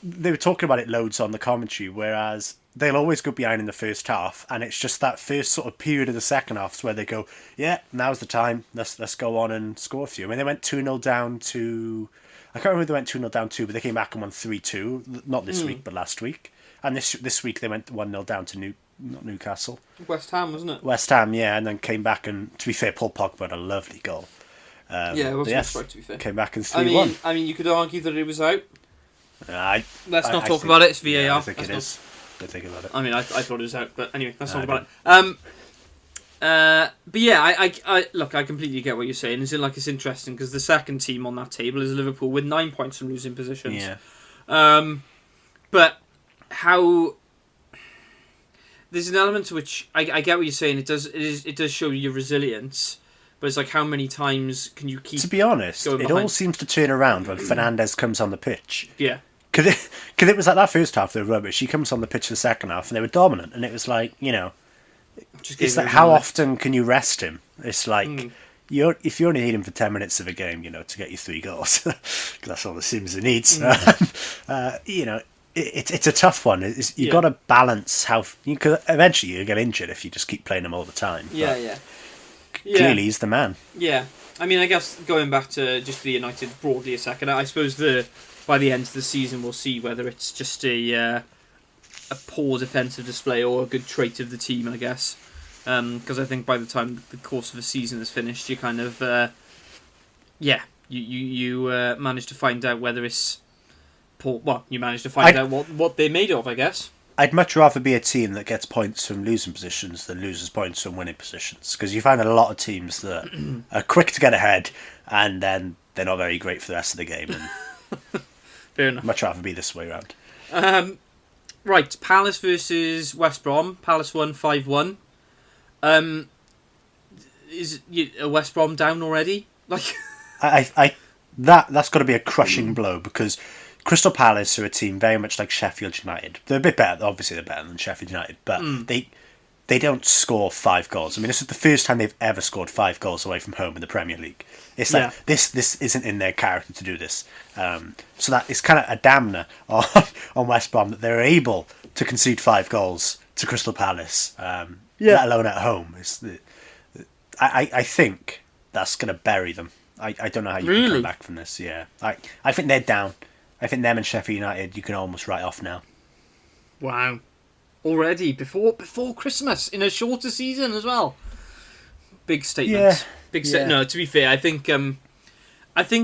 they were talking about it loads on the commentary, whereas they'll always go behind in the first half, and it's just that first sort of period of the second half where they go, yeah, now's the time, let's go on and score a few. I mean, they went 2-0 down to... I can't remember who they went 2-0 down to, but they came back and won 3-2, not this week, but last week. And this week they went 1-0 down to not Newcastle. West Ham, wasn't it? West Ham, yeah, and then came back, and to be fair, Paul Pogba had a lovely goal. It wasn't a strike, to be fair. Came back and 3-1. I mean, you could argue that it was out. Let's not talk about it. It's VAR. Yeah, I think it is. Don't think about it. I mean, I thought it was out, but anyway, let's talk about it. But yeah, I completely get what you're saying. It's interesting because the second team on that table is Liverpool with 9 points from losing positions. Yeah. But how there's an element to which I get what you're saying. It does show your resilience. But it's like, how many times can you keep? To be honest, going it behind? all seems to turn around when Fernandes comes on the pitch. Yeah. Because it was like that first half they were rubbish. He comes on the pitch for the second half and they were dominant. And it was like, it's like, how often can you rest him? It's like, if you only need him for 10 minutes of a game, to get you 3 goals, because that's all the Sims he needs. It's a tough one. You've got to balance because eventually you get injured if you just keep playing him all the time. Yeah. Clearly he's the man. Yeah. I mean, I guess going back to just the United broadly a second, I suppose by the end of the season we'll see whether it's just a poor defensive display or a good trait of the team, I guess. Because I think by the time the course of the season is finished, you kind of you manage to find out whether it's poor. Well, you manage to find out what they're made of, I guess. I'd much rather be a team that gets points from losing positions than loses points from winning positions, because you find that a lot of teams that are quick to get ahead and then they're not very great for the rest of the game. And fair enough. Much rather be this way around. Right, Palace versus West Brom. Palace won 5-1. Is West Brom down already? Like, that's got to be a crushing blow, because Crystal Palace are a team very much like Sheffield United. They're a bit better. Obviously, they're better than Sheffield United, but they they don't score 5 goals. I mean, this is the first time they've ever scored 5 goals away from home in the Premier League. It's like this isn't in their character to do this. So that is kind of a damner on West Brom that they're able to concede 5 goals to Crystal Palace, let alone at home. I think that's going to bury them. I don't know how you can come back from this. Yeah, I think they're down. I think them and Sheffield United you can almost write off now. Wow. Already before Christmas in a shorter season as well. Big statement. No, to be fair, I think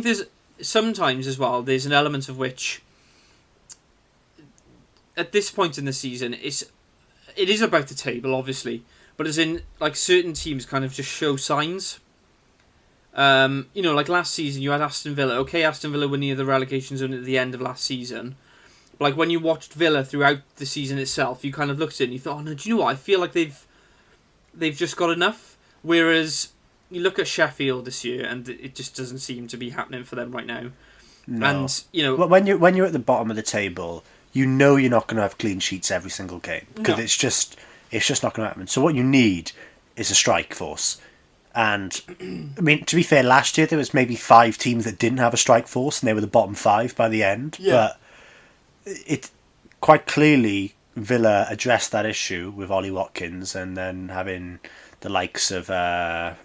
there's sometimes as well. There's an element of which, at this point in the season, it is about the table, obviously, but as in like certain teams kind of just show signs. Like last season, you had Aston Villa. Okay, Aston Villa were near the relegation zone at the end of last season. Like when you watched Villa throughout the season itself, you kind of looked at it and you thought, "Oh no, do you know what? I feel like they've just got enough." Whereas you look at Sheffield this year, and it just doesn't seem to be happening for them right now. No. And when you're at the bottom of the table, you're not going to have clean sheets every single game because it's just not going to happen. So what you need is a strike force. And I mean, to be fair, last year there was maybe 5 teams that didn't have a strike force, and they were the bottom 5 by the end. Yeah. But it quite clearly Villa addressed that issue with Ollie Watkins, and then having the likes of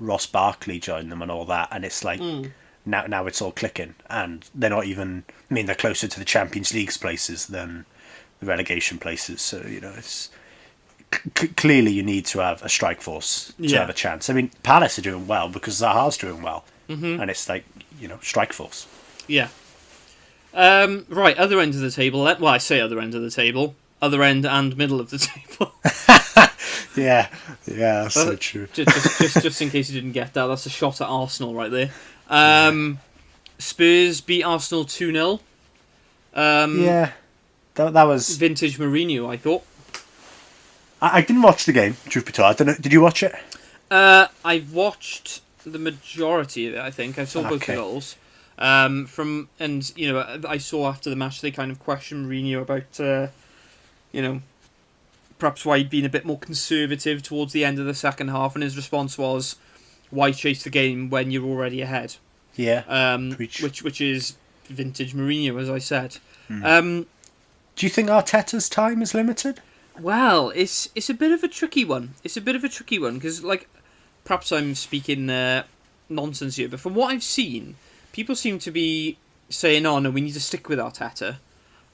Ross Barkley join them and all that, and it's like now it's all clicking, and they're not even. I mean, they're closer to the Champions League's places than the relegation places. So it's clearly you need to have a strike force to have a chance. I mean, Palace are doing well because Zaha's doing well, and it's like strike force. Yeah. Right, other end of the table. Well, I say other end of the table. Other end and middle of the table. yeah, that's so true. Just in case you didn't get that, that's a shot at Arsenal right there. Spurs beat Arsenal 2-0. That was vintage Mourinho, I thought. I didn't watch the game, truth be told. I don't know. Did you watch it? I watched the majority of it, I think. I saw both the goals. I saw after the match they kind of questioned Mourinho about, perhaps why he'd been a bit more conservative towards the end of the second half, and his response was, "Why chase the game when you're already ahead?" Yeah, which is vintage Mourinho, as I said. Do you think Arteta's time is limited? Well, it's a bit of a tricky one. Because, like, perhaps I'm speaking nonsense here, but from what I've seen, people seem to be saying, "Oh no, we need to stick with Arteta."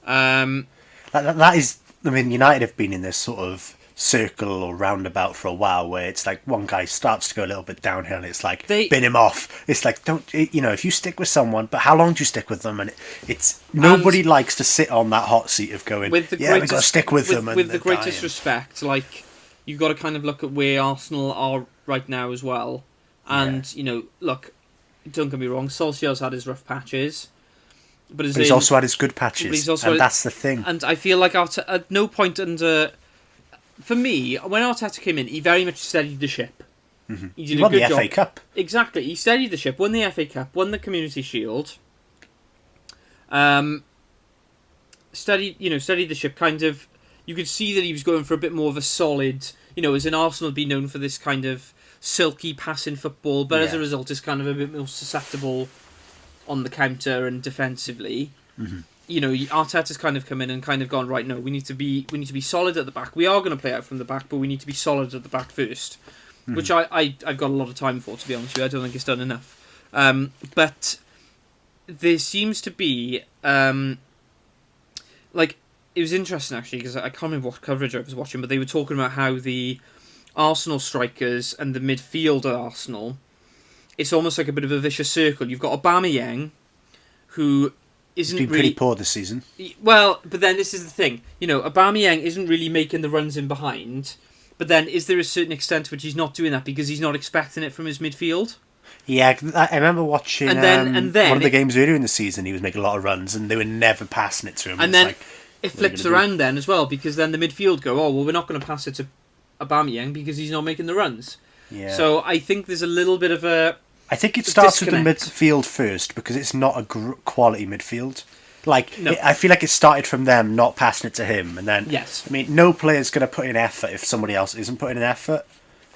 That is, I mean, United have been in this sort of circle or roundabout for a while, where it's like one guy starts to go a little bit downhill, and it's like bin him off. It's like if you stick with someone, but how long do you stick with them? And it's nobody likes to sit on that hot seat of going, we've got to stick with them. With the greatest respect, like you've got to kind of look at where Arsenal are right now as well, and look, don't get me wrong, Solskjaer's had his rough patches. But he's also had his good patches, and that's the thing. And I feel like at no point under... For me, when Arteta came in, he very much steadied the ship. Mm-hmm. He won the FA Cup. Exactly, he steadied the ship, won the FA Cup, won the Community Shield. Steadied the ship, kind of... You could see that he was going for a bit more of a solid... as an Arsenal, be known for this kind of silky passing football, but as a result, is kind of a bit more susceptible on the counter and defensively. Mm-hmm. Arteta's kind of come in and kind of gone, right, no, we need to be solid at the back. We are going to play out from the back, but we need to be solid at the back first, which I've got a lot of time for, to be honest with you. I don't think it's done enough. But there seems to be, it was interesting actually, because I can't remember what coverage I was watching, but they were talking about how the Arsenal strikers and the midfield at Arsenal, it's almost like a bit of a vicious circle. You've got Aubameyang, who isn't been pretty poor this season. Well, but then this is the thing. Aubameyang isn't really making the runs in behind, but then is there a certain extent to which he's not doing that because he's not expecting it from his midfield? Yeah, I remember watching and then one of the games earlier in the season. He was making a lot of runs, and they were never passing it to him. And then it flips around then as well, because then the midfield go, "Oh, well, we're not going to pass it to Aubameyang because he's not making the runs." Yeah. So I think there's a little bit of a... I think it starts with the midfield first, because it's not a quality midfield. No. I feel like it started from them not passing it to him, and then Yes. I mean, no player's going to put in effort if somebody else isn't putting in effort.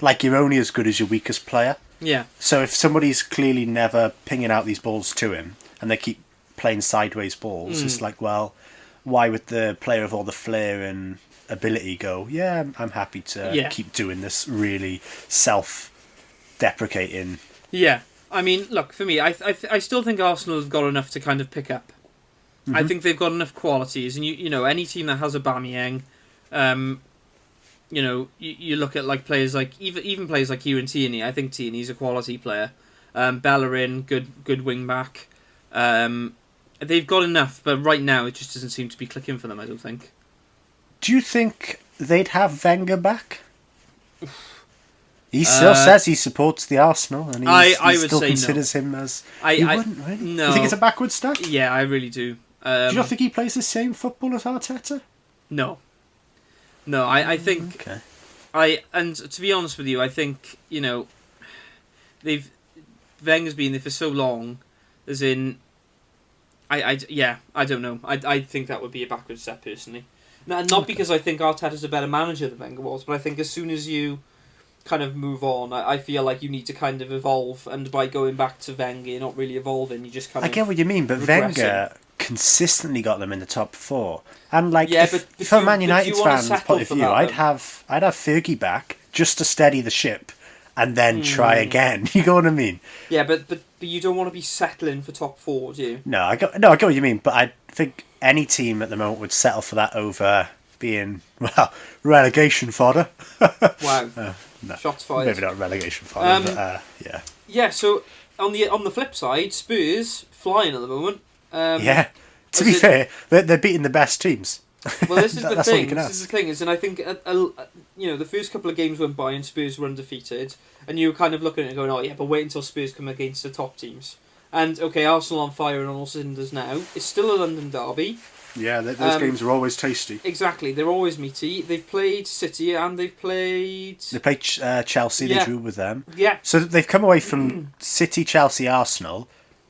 Like, you're only as good as your weakest player. Yeah. So if somebody's clearly never pinging out these balls to him, and they keep playing sideways balls, it's like, well, why would the player of all the flair and ability go, yeah, I'm happy to keep doing this really self-deprecating. Yeah. I mean, look, for me, I still think Arsenal have got enough to kind of pick up. I think they've got enough qualities, and you know, any team that has Aubameyang, you know, you look at like players like even players like Kieran Tierney. I think Tierney's a quality player. Bellerin, good wing back. They've got enough, but right now it just doesn't seem to be clicking for them, I don't think. Do you think they'd have Wenger back? He still says he supports the Arsenal, and he still considers him as... He wouldn't, really? No. You think it's a backward step? Yeah, I really do. Do you not think he plays the same football as Arteta? No. No, I think... Okay. And to be honest with you, I think, you know, Wenger's been there for so long, as in... I don't know. I think that would be a backward step, personally. Not because I think Arteta's a better manager than Wenger was, but I think as soon as you kind of move on, I feel like you need to kind of evolve, and by going back to Wenger, you're not really evolving, you just kind of... I get what you mean, but regressing. Wenger consistently got them in the top four. And like, Yeah, if, but from a you- Man but United you wanna fan's settle point of for view, that, I'd though. have Fergie back just to steady the ship and then try again. You know what I mean? Yeah, but you don't want to be settling for top four, do you? I get what you mean, but I think any team at the moment would settle for that over being, well, relegation fodder. Wow. No, Shots fired. maybe not relegation fodder, but yeah. Yeah, so on the flip side, Spurs flying at the moment. Yeah. To be fair, they're beating the best teams. Well, this is the That's all you thing. can This ask. is the thing, and I think you know, the first couple of games went by and Spurs were undefeated, and you were kind of looking at it going, oh yeah, but wait until Spurs come against the top teams. And okay, Arsenal on fire and on all cylinders now. It's still a London derby. Yeah, those games are always tasty. Exactly, they're always meaty. They've played City and they've played... They played Chelsea, they drew with them. Yeah. So they've come away from City, Chelsea, Arsenal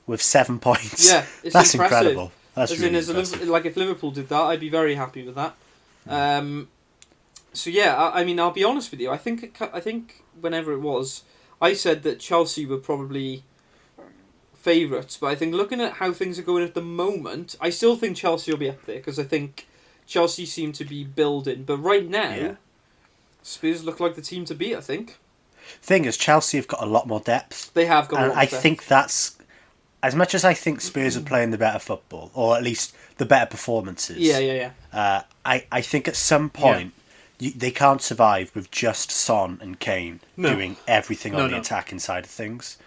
with 7 points. Yeah, it's That's impressive. incredible. That's As really in, impressive. like if Liverpool did that, I'd be very happy with that. So yeah, I mean, I'll be honest with you. I think whenever it was, I said that Chelsea were probably favourites, but I think looking at how things are going at the moment, I still think Chelsea will be up there because I think Chelsea seem to be building. But right now, Spurs look like the team to beat. I think. Thing is, Chelsea have got a lot more depth. They have got. And a lot I of depth. think that's, as much as I think Spurs are playing the better football, or at least the better performances. Yeah. I think at some point they can't survive with just Son and Kane doing everything on the attacking side of things,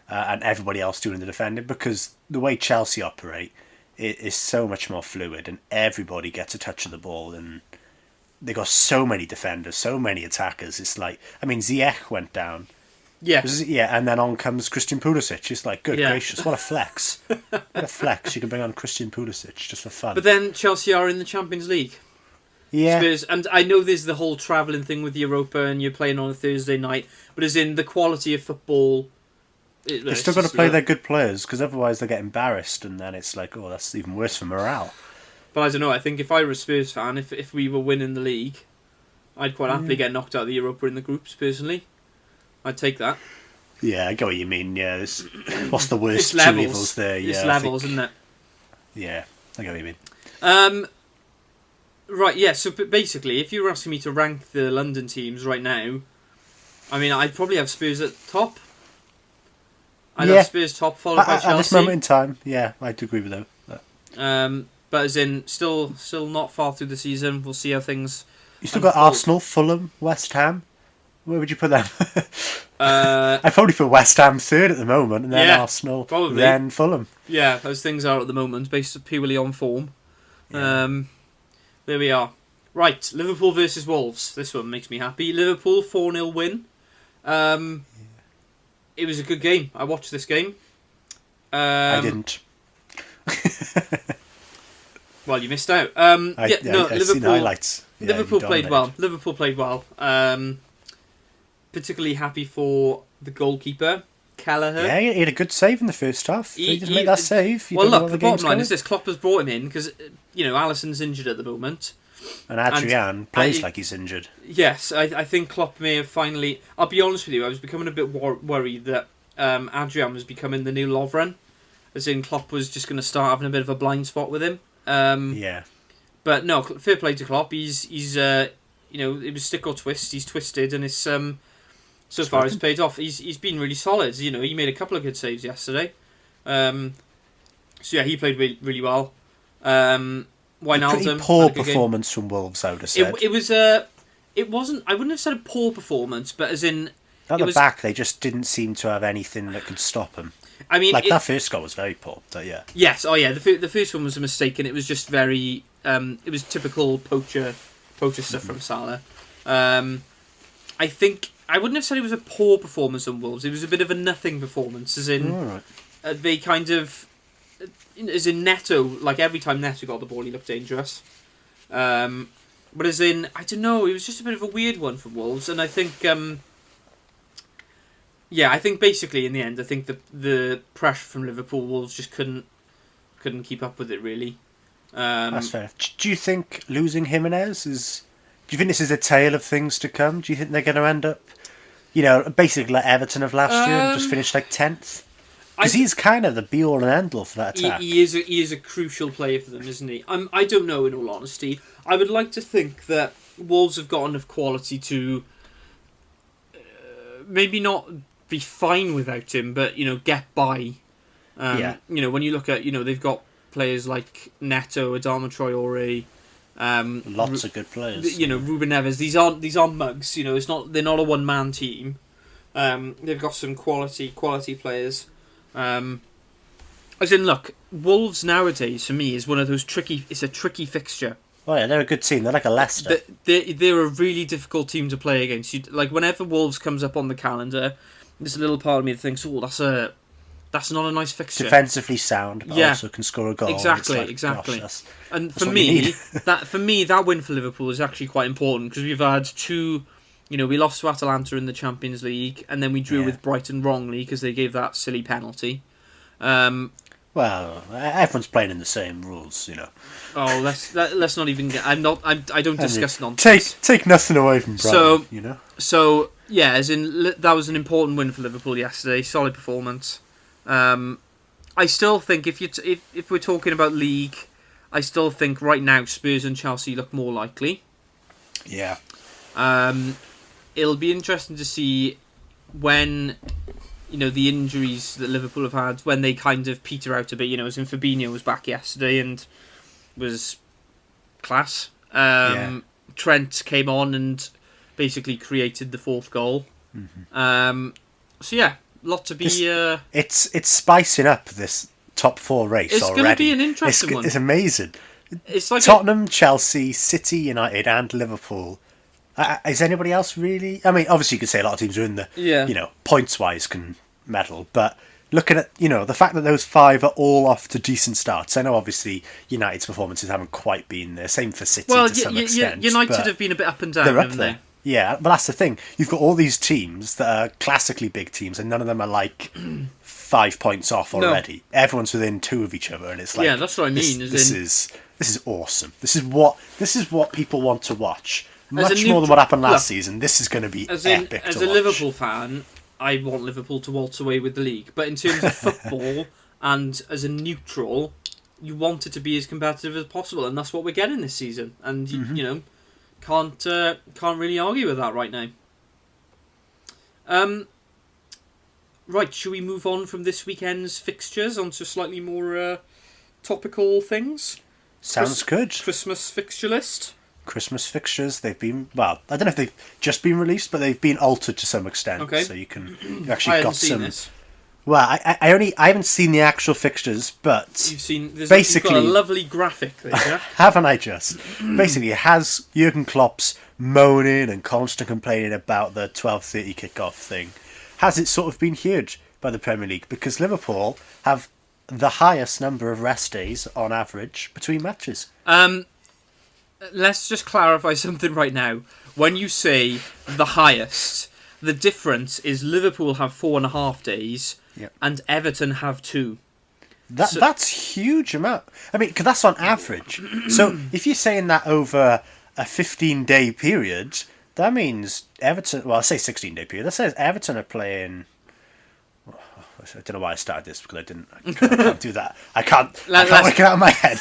and everybody else doing the defending, because the way Chelsea operate is so much more fluid, and everybody gets a touch of the ball, and they got so many defenders, so many attackers. It's like, I mean, Ziyech went down. Yeah. And then on comes Christian Pulisic. It's like, good gracious, what a flex. What a flex. You can bring on Christian Pulisic just for fun. But then Chelsea are in the Champions League. Yeah. Spurs, and I know there's the whole travelling thing with Europa and you're playing on a Thursday night, but as in the quality of football... They've still got to play their good players, because otherwise they get embarrassed, and then it's like, oh, that's even worse for morale. But I don't know, I think if I were a Spurs fan, if we were winning the league, I'd quite happily get knocked out of the Europa in the groups, personally. I'd take that. Yeah, I get what you mean. Yeah, what's the worst It's two levels. evils there? Yeah, It's levels, isn't it? Yeah, I get what you mean. Right, yeah, so basically, if you were asking me to rank the London teams right now, I mean, I'd probably have Spurs at top. I'd have Spurs top, followed by Chelsea. At this moment in time, yeah, I'd agree with that. But as in, still not far through the season. We'll see how things... You still got Arsenal, Fulham, West Ham. Where would you put them? I'd probably put West Ham third at the moment, and then Arsenal, probably. then Fulham. Yeah, as things are at the moment, based purely on form. Yeah. There we are. Right, Liverpool versus Wolves. This one makes me happy. Liverpool 4-0 win. It was a good game. I watched this game. I didn't. Well, you missed out. I've Liverpool, seen the highlights. Yeah, Liverpool played well. Particularly happy for the goalkeeper, Kelleher. Yeah, he had a good save in the first half. He didn't make that save. Well, look, the bottom line is this: Klopp has brought him in because Alisson's injured at the moment, and Adrian plays like he's injured. Yes, I think Klopp may have finally. I'll be honest with you, I was becoming a bit worried that Adrian was becoming the new Lovren, as in Klopp was just going to start having a bit of a blind spot with him. Yeah. But no, fair play to Klopp. He's it was stick or twist. He's twisted, and it's so far it's paid off. He's been really solid. He made a couple of good saves yesterday. So yeah, he played really, really well. Wijnaldum, pretty poor performance from Wolves, I would have said. It wasn't. I wouldn't have said a poor performance, but as in at the back, they just didn't seem to have anything that could stop them. I mean, that first goal was very poor. But yeah. Yes. Oh yeah. The first one was a mistake, and it was just very. It was typical poacher stuff from Salah. I think I wouldn't have said it was a poor performance from Wolves. It was a bit of a nothing performance, as in they kind of, as in Neto. Like every time Neto got the ball, he looked dangerous. But as in, I don't know, it was just a bit of a weird one from Wolves, and I think, I think basically in the end, I think the pressure from Liverpool, Wolves just couldn't keep up with it really. That's fair. Do you think losing Jimenez is? Do you think this is a tale of things to come? Do you think they're going to end up, basically like Everton of last year, and just finish like 10th? Because he's kind of the be all and end all for that attack. He is a crucial player for them, isn't he? I don't know, in all honesty. I would like to think that Wolves have got enough quality to maybe not be fine without him, but get by. When you look at they've got players like Neto, Adama Traore, lots of good players. Ruben Neves. These aren't mugs. They're not a one man team. They've got some quality players. As in, look, Wolves nowadays for me is one of those tricky. It's a tricky fixture. Oh yeah, they're a good team. They're like a Leicester. They're a really difficult team to play against. Like whenever Wolves comes up on the calendar, there's a little part of me that thinks, "Oh, that's not a nice fixture." Defensively sound, but also can score a goal. Exactly. Gosh, and for me, that win for Liverpool is actually quite important because we've had two. We lost to Atalanta in the Champions League, and then we drew with Brighton wrongly because they gave that silly penalty. Well, everyone's playing in the same rules, Oh, let's not even get. I don't discuss nonsense. Take nothing away from Brighton, So yeah, as in that was an important win for Liverpool yesterday. Solid performance. I still think if we're talking about league, I still think right now Spurs and Chelsea look more likely. Yeah. It'll be interesting to see when the injuries that Liverpool have had, when they kind of peter out a bit. As in Fabinho was back yesterday and was class. Trent came on and basically created the fourth goal. Mm-hmm. So yeah, lot to be. It's spicing up this top four race it's already. It's going to be an interesting one. It's amazing. It's like Tottenham, Chelsea, City, United, and Liverpool. Is anybody else really? I mean, obviously you could say a lot of teams are in the, points-wise can medal, but looking at, the fact that those five are all off to decent starts. I know obviously United's performances haven't quite been there. Same for City to some extent. United have been a bit up and down, they're up haven't there. they? Yeah, but that's the thing. You've got all these teams that are classically big teams, and none of them are like 5 points off already. No. Everyone's within two of each other, and it's like that's what I mean. This is awesome. This is what people want to watch. Much more than what happened last season. This is going to be epic to watch. As a Liverpool fan, I want Liverpool to waltz away with the league. But in terms of football and as a neutral, you want it to be as competitive as possible, and that's what we're getting this season. And can't really argue with that right now. Right, should we move on from this weekend's fixtures onto slightly more topical things? Sounds good. Christmas fixture list. Christmas fixtures. They've been, well, I don't know if they've just been released, but they've been altered to some extent. Okay. So you've actually got some. This. Well, I haven't seen the actual fixtures, but you've basically you've got a lovely graphic there, yeah? Haven't I just? Basically, it has Jurgen Klopp's moaning and constant complaining about the 12:30 kickoff thing. Has it sort of been huge by the Premier League? Because Liverpool have the highest number of rest days on average between matches. Let's just clarify something right now. When you say the highest, The difference is Liverpool have 4.5 days, and Everton have 2. That's huge amount. I mean, 'cause that's on average. So if you're saying that over a 15-day period, that means Everton. Well, I say 16-day period. That says Everton are playing. I don't know why I started this because I can't do that. I can't work it out in my head.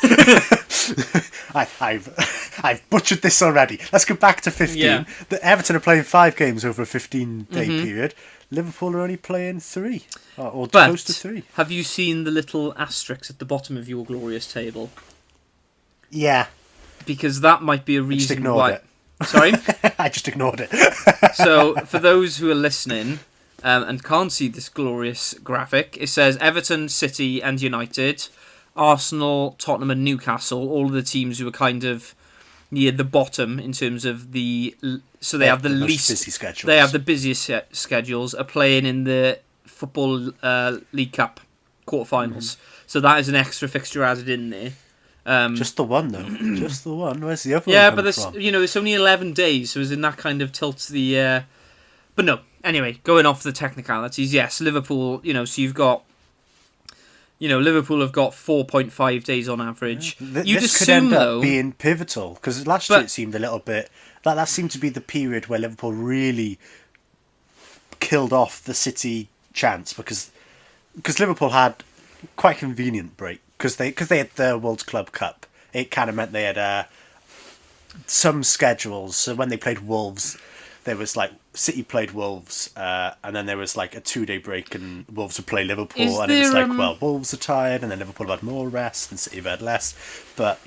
I've butchered this already. Let's go back to 15. Yeah. The Everton are playing 5 games over a 15-day period. Liverpool are only playing 3, or close to 3. Have you seen the little asterisks at the bottom of your glorious table? Yeah. Because that might be a reason I just ignored it. Sorry? I just ignored it. So, for those who are listening and can't see this glorious graphic, it says Everton, City and United, Arsenal, Tottenham and Newcastle, all of the teams who are kind of near the bottom in terms of the... So they have the least busy schedules. They have the busiest schedules, are playing in the Football League Cup quarterfinals. So that is an extra fixture added in there. Just the one though. Just the one. Where's the other one? Yeah, but from? It's only 11 days, so it's in that kind of tilts the. But no, anyway, going off the technicalities, yes, Liverpool. So you've got. Liverpool have got 4.5 days on average. This could end up being pivotal because last year it seemed a little bit. That seemed to be the period where Liverpool really killed off the City chance because Liverpool had quite a convenient break because they had the World Club Cup. It kind of meant they had some schedules. So when they played Wolves, there was like City played Wolves, and then there was like a 2-day break, and Wolves would play Liverpool, and it was like, well, Wolves are tired, and then Liverpool have had more rest, and City have had less. But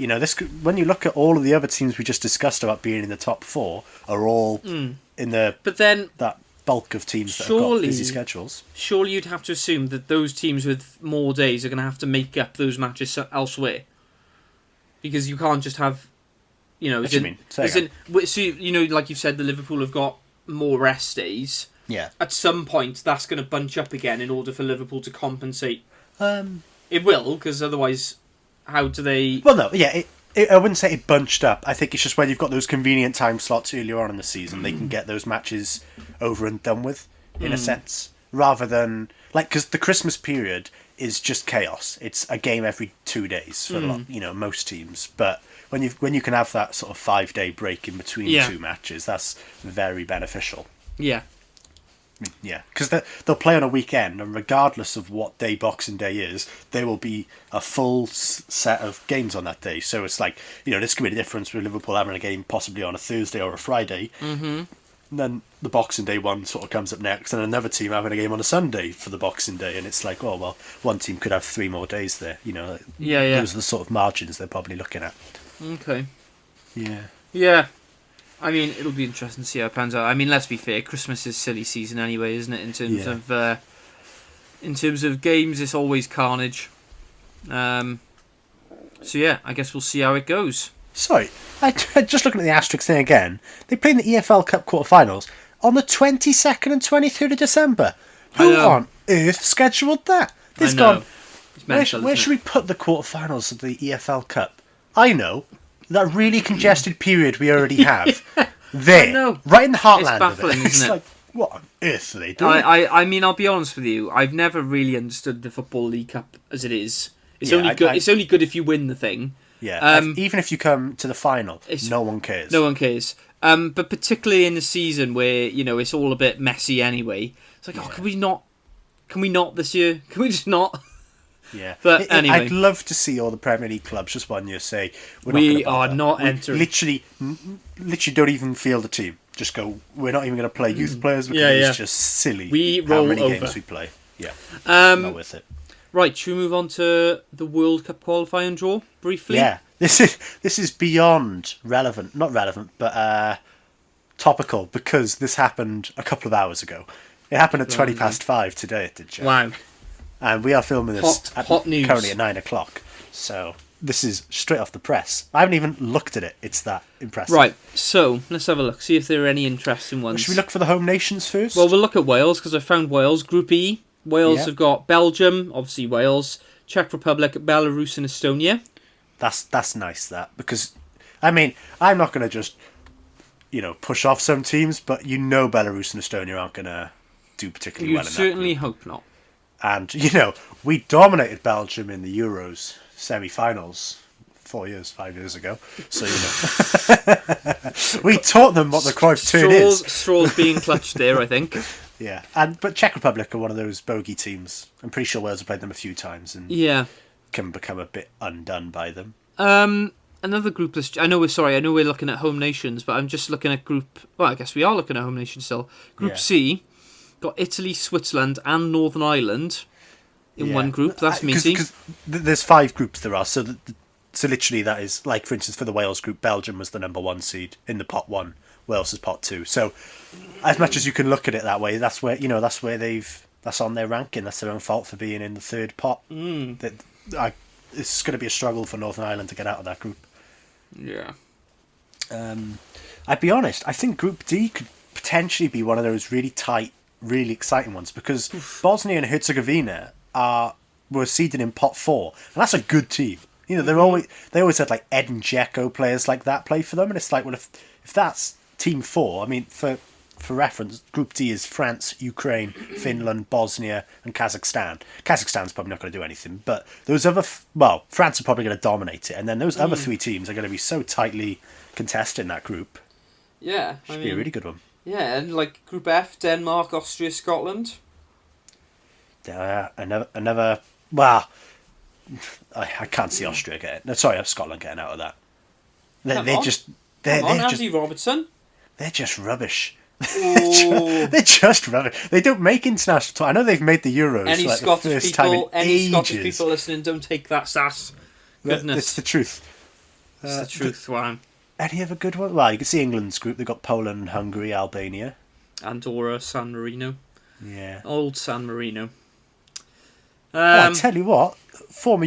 when you look at all of the other teams we just discussed about being in the top 4, are all in the. But then that bulk of teams that have got busy schedules. Surely you'd have to assume that those teams with more days are going to have to make up those matches elsewhere, because you can't just have. What do you mean? So, like you've said, the Liverpool have got more rest days. Yeah. At some point, that's going to bunch up again in order for Liverpool to compensate. It will, because otherwise, how do they... Well, no, yeah, I wouldn't say it bunched up. I think it's just when you've got those convenient time slots earlier on in the season, they can get those matches over and done with, in a sense. Rather than... because the Christmas period is just chaos. It's a game every 2 days for most teams. But... When you can have that sort of 5-day break in between 2 matches, that's very beneficial. Yeah. Yeah, because they'll play on a weekend, and regardless of what day Boxing Day is, there will be a full set of games on that day. So it's like, this could be the difference with Liverpool having a game possibly on a Thursday or a Friday. Mm-hmm. And then the Boxing Day one sort of comes up next, and another team having a game on a Sunday for the Boxing Day, and it's like, one team could have 3 more days there. Those are the sort of margins they're probably looking at. Okay. Yeah. Yeah. I mean, it'll be interesting to see how it pans out. I mean, let's be fair. Christmas is silly season anyway, isn't it? In terms of games, it's always carnage. So yeah, I guess we'll see how it goes. Sorry, I just looking at the asterisk thing again. They play in the EFL Cup quarterfinals on the 22nd and 23rd of December. Who on earth scheduled that? This gone. Where should we put the quarterfinals of the EFL Cup? I know. That really congested period we already have. There. Right in the heartland it's baffling, of it. Isn't it? Like, what on earth are they doing? I mean, I'll be honest with you. I've never really understood the Football League Cup as it is. It's only good. It's only good if you win the thing. Yeah. Even if you come to the final, no one cares. No one cares. But particularly in the season where it's all a bit messy anyway. It's like, can we not? Can we not this year? Can we just not? Yeah, but anyway, I'd love to see all the Premier League clubs just 1 year say we are not entering. Literally don't even field the team. Just go. We're not even going to play youth players because it's just silly. We roll how many over. games we play. Yeah, not worth it. Right, should we move on to the World Cup qualifying draw briefly? Yeah, this is beyond relevant. Not relevant, but topical because this happened a couple of hours ago. It happened at 5:20 today. It did. Wow. And we are filming this hot news. Currently at 9:00. So this is straight off the press. I haven't even looked at it. It's that impressive. Right, so let's have a look. See if there are any interesting ones. Should we look for the home nations first? Well, we'll look at Wales because I found Wales. Group E. Wales have got Belgium, obviously Wales, Czech Republic, Belarus and Estonia. That's nice, that. Because, I mean, I'm not going to just push off some teams, but Belarus and Estonia aren't going to do particularly well in that group. You certainly hope not. And, we dominated Belgium in the Euros semi-finals 5 years ago. So, we taught them what the Cruyff turn is. Straws being clutched there, I think. Yeah, but Czech Republic are one of those bogey teams. I'm pretty sure Wales have played them a few times and can become a bit undone by them. Another group that's... I know we're looking at home nations, but I'm just looking at group... Well, I guess we are looking at home nations still. Group C, got Italy, Switzerland and Northern Ireland in one group. That's meaty. Because there's 5 groups there are, so literally that is, like, for instance, for the Wales group, Belgium was the number 1 seed in the pot 1. Wales is pot 2. So, as much as you can look at it that way, that's where that's on their ranking. That's their own fault for being in the 3rd pot. It's going to be a struggle for Northern Ireland to get out of that group. Yeah. I'd be honest. I think Group D could potentially be one of those really tight, really exciting ones because Bosnia and Herzegovina were seeded in pot 4, and that's a good team. They always had like Ed and Dzeko players like that play for them, and it's like, well, if that's Team 4, I mean, for reference, Group D is France, Ukraine, Finland, Bosnia, and Kazakhstan. Kazakhstan's probably not going to do anything, but those other... France are probably going to dominate it, and then those other 3 teams are going to be so tightly contested in that group. Yeah. Should be a really good one. Yeah, and like Group F, Denmark, Austria, Scotland. Another... Well, I can't see Austria getting... Sorry, Scotland getting out of that. They're just... Andy Robertson. They're just rubbish. They're just rubbish. They don't make international tour. I know they've made the Euros any for Scottish the first people, time in any ages. Scottish people listening, don't take that sass. Goodness. It's the truth. It's the truth, wow. Any other good one? Well, you can see England's group. They've got Poland, Hungary, Albania. Andorra, San Marino. Yeah. Old San Marino. I tell you what, former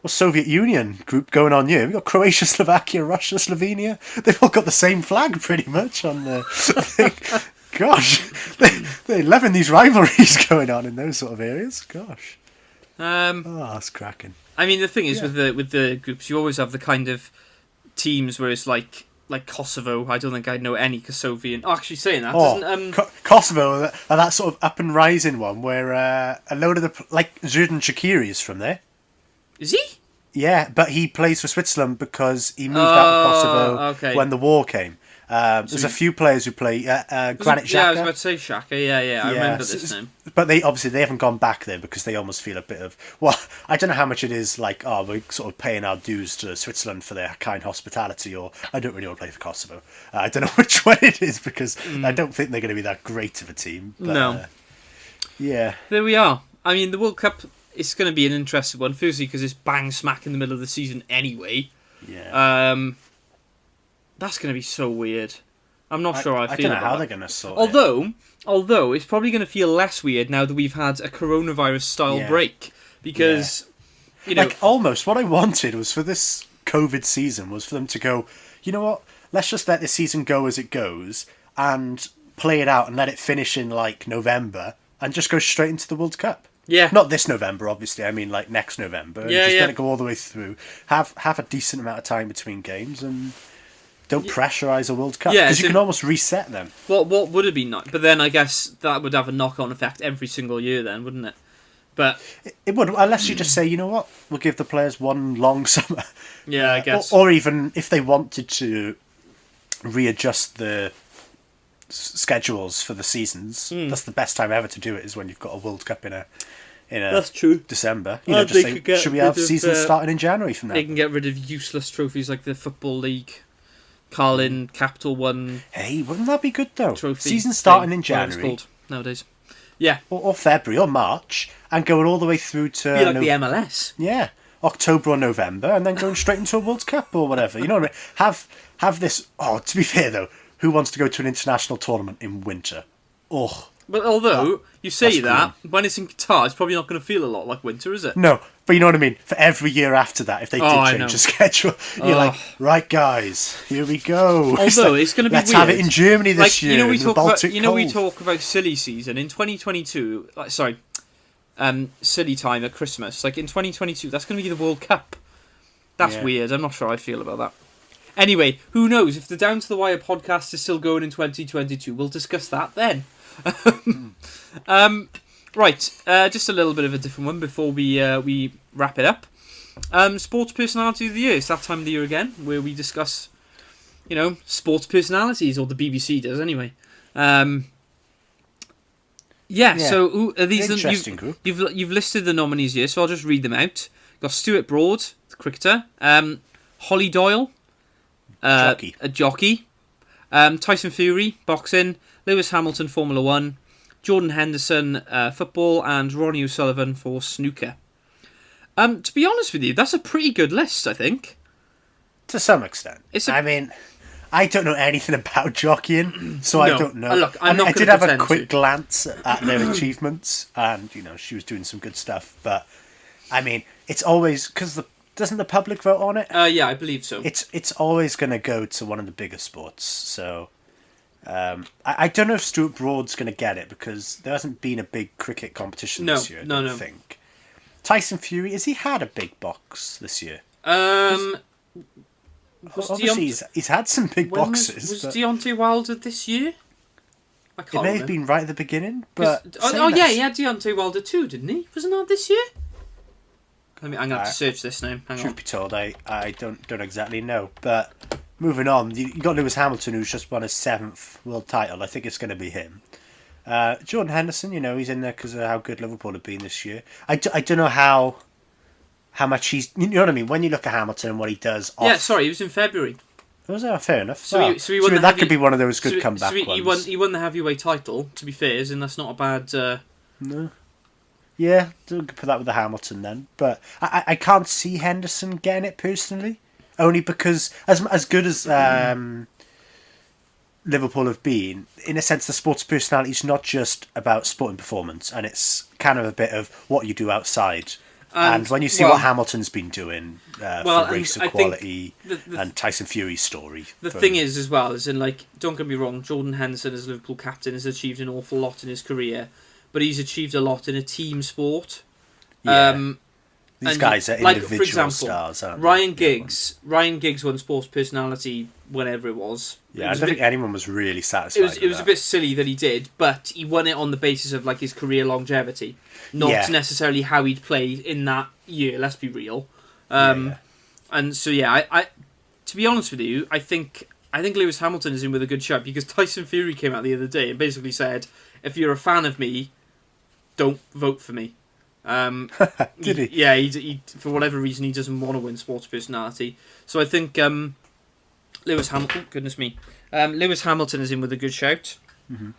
Soviet Union group going on here. We've got Croatia, Slovakia, Russia, Slovenia. They've all got the same flag pretty much on the thing. Gosh, they're loving these rivalries going on in those sort of areas. Gosh. That's cracking. I mean, the thing is with the groups, you always have the kind of teams where it's like Kosovo. I don't think I know any Kosovian. Oh, actually, saying that doesn't. Kosovo are that sort of up and rising one where a load of Xherdan Shaqiri is from there. Is he? Yeah, but he plays for Switzerland because he moved out of Kosovo when the war came. There's a few players who play Granit Xhaka. Yeah, I was about to say Xhaka. Yeah. I remember this name. But they haven't gone back there because they almost feel a bit of... Well, I don't know how much it is like, we're sort of paying our dues to Switzerland for their kind hospitality, or I don't really want to play for Kosovo. I don't know which one it is because I don't think they're going to be that great of a team. But, no. Yeah. There we are. I mean, the World Cup... It's going to be an interesting one, firstly because it's bang smack in the middle of the season anyway. Yeah. That's going to be so weird. I'm not sure I feel I don't know how it. they're going to sort it. Although it's probably going to feel less weird now that we've had a coronavirus-style break. Because, almost what I wanted was for this COVID season was for them to go, you know what, let's just let this season go as it goes and play it out and let it finish in, November and just go straight into the World Cup. Yeah. Not this November, obviously. I mean, next November. Just let it go all the way through. Have a decent amount of time between games and don't pressurise a World Cup. Because you can almost reset them. What would have been nice? But then I guess that would have a knock-on effect every single year then, wouldn't it? But it would, unless you just say, you know what, we'll give the players one long summer. Yeah, I guess. Or even if they wanted to readjust the schedules for the seasons, that's the best time ever to do it, is when you've got a World Cup in a that's true. December. Just say, should we have seasons starting in January from now? They can get rid of useless trophies like the Football League, Carlin Capital One. Hey, wouldn't that be good though? Trophy season starting in January. It's called nowadays. Yeah. Or February or March, and going all the way through to... Be like the MLS. Yeah. October or November, and then going straight into a World Cup or whatever. You know what I mean? Have this... Oh, to be fair though, who wants to go to an international tournament in winter? Oh. But although, you say that, when it's in Qatar, it's probably not going to feel a lot like winter, is it? No, but you know what I mean? For every year after that, if they did change the schedule, you're like, right guys, here we go. Although, it's going to be let's weird. have it in Germany this year. We talk about silly season. In 2022, silly time at Christmas. In 2022, that's going to be the World Cup. That's weird. I'm not sure I feel about that. Anyway, who knows? If the Down to the Wire podcast is still going in 2022, we'll discuss that then. Right, just a little bit of a different one before we wrap it up. Sports Personality of the Year. It's that time of the year again where we discuss, sports personalities, or the BBC does anyway. So who are these? Interesting group. You've listed the nominees here, so I'll just read them out. Got Stuart Broad, the cricketer. Holly Doyle, a jockey. Tyson Fury, boxing. Lewis Hamilton, Formula 1. Jordan Henderson, football, and Ronnie O'Sullivan for snooker. To be honest with you, that's a pretty good list, I think. To some extent. I don't know anything about jockeying, so I don't know. Look, I did have a quick glance at their achievements, and she was doing some good stuff. But it's always because doesn't the public vote on it? Yeah, I believe so. It's always going to go to one of the bigger sports. So I don't know if Stuart Broad's going to get it because there hasn't been a big cricket competition this year. I don't think. Tyson Fury, has he had a big box this year? Obviously, he's had some big boxes. Was Deontay Wilder this year? I can't remember. It may have been right at the beginning, but... he had Deontay Wilder too, didn't he? Wasn't that this year? I'm going to have to search this now. Hang on. Truth be told, I don't exactly know. But moving on, you got Lewis Hamilton, who's just won his 7th world title. I think it's going to be him. Jordan Henderson, he's in there because of how good Liverpool have been this year. I don't know how much he's... You know what I mean? When you look at Hamilton and what he does... Yeah, sorry, it was in February. Was that fair enough? So he won that could be one of those good comeback ones. He won the heavyweight title, to be fair, and that's not a bad... No. Yeah, don't put that with the Hamilton then. But I can't see Henderson getting it personally. Only because, as good as Liverpool have been, in a sense, the sports personality is not just about sporting performance, and it's kind of a bit of what you do outside. And when you see what Hamilton's been doing for race equality and Tyson Fury's story. The thing is, as well, is don't get me wrong, Jordan Henderson as Liverpool captain has achieved an awful lot in his career, but he's achieved a lot in a team sport. Yeah. These guys are individual for example, stars, aren't they? Ryan Giggs won sports personality whenever it was. Yeah, I don't think anyone was really satisfied It was a bit silly that he did, but he won it on the basis of his career longevity, not necessarily how he'd played in that year, let's be real. And so, I to be honest with you, I think Lewis Hamilton is in with a good shot because Tyson Fury came out the other day and basically said, if you're a fan of me, don't vote for me. Did he? Yeah, he for whatever reason he doesn't want to win sports personality. So I think Lewis Hamilton. Goodness me, Lewis Hamilton is in with a good shout. Mm-hmm.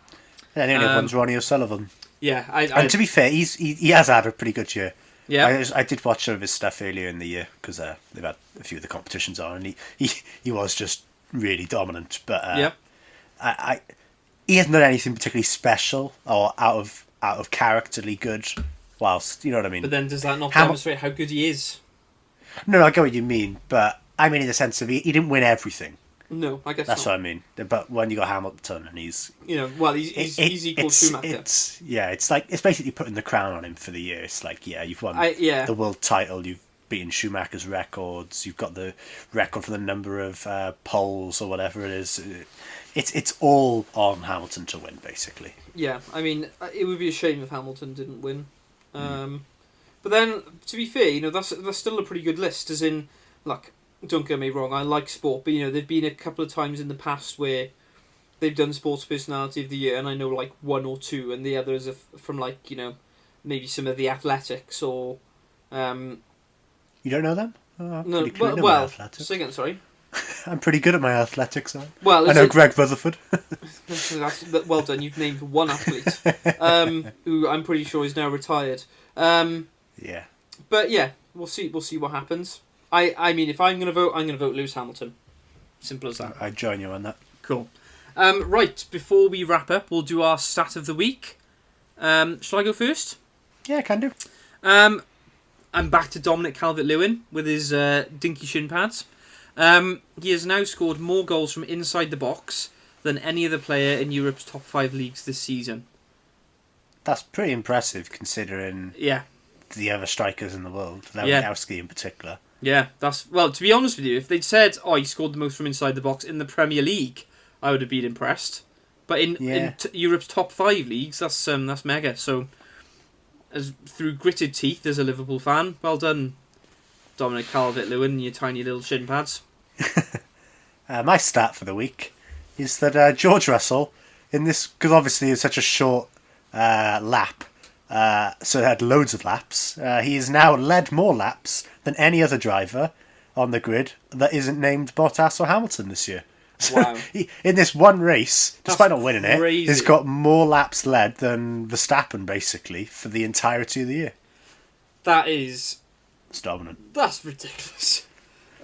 And the only one's Ronnie O'Sullivan. Yeah, and to be fair, he has had a pretty good year. Yeah, I did watch some of his stuff earlier in the year because they've had a few of the competitions on, and he was just really dominant. But he hasn't done anything particularly special or out of characterly good. Whilst, you know what I mean? But then does that not demonstrate how good he is? No, I get what you mean, but I mean in the sense of he didn't win everything. No, I guess that's not. what I mean. But when you got Hamilton and he's he's equal to Schumacher. It's basically putting the crown on him for the year. It's you've won the world title, you've beaten Schumacher's records, you've got the record for the number of poles or whatever it is. It's all on Hamilton to win, basically. Yeah, I mean, it would be a shame if Hamilton didn't win. But then, to be fair, that's still a pretty good list. As in, don't get me wrong, I like sport, but there've been a couple of times in the past where they've done sports personality of the year, and I know one or two, and the others are from maybe some of the athletics or. You don't know them? No, say again, sorry. I'm pretty good at my athletics. Well, I know Greg Rutherford. Well done. You've named one athlete who I'm pretty sure is now retired. Yeah. But yeah, we'll see. We'll see what happens. I mean, if I'm going to vote, I'm going to vote Lewis Hamilton. Simple as that. I join you on that. Cool. Right. Before we wrap up, we'll do our stat of the week. Shall I go first? Yeah, I can do. I'm back to Dominic Calvert-Lewin with his dinky shin pads. He has now scored more goals from inside the box than any other player in Europe's top 5 leagues this season. That's pretty impressive considering the other strikers in the world, Lewandowski in particular. Yeah, to be honest with you, if they'd said, "Oh, he scored the most from inside the box in the Premier League," I would have been impressed. But in Europe's top 5 leagues, that's mega. So, through gritted teeth as a Liverpool fan, well done, Dominic Calvert-Lewin and your tiny little shin pads. My stat for the week is that George Russell, in this, because obviously it's such a short lap, so it had loads of laps, he has now led more laps than any other driver on the grid that isn't named Bottas or Hamilton this year. So wow. In this one race, despite not winning crazy. it, he's got more laps led than Verstappen, basically, for the entirety of the year. It's dominant. That's ridiculous.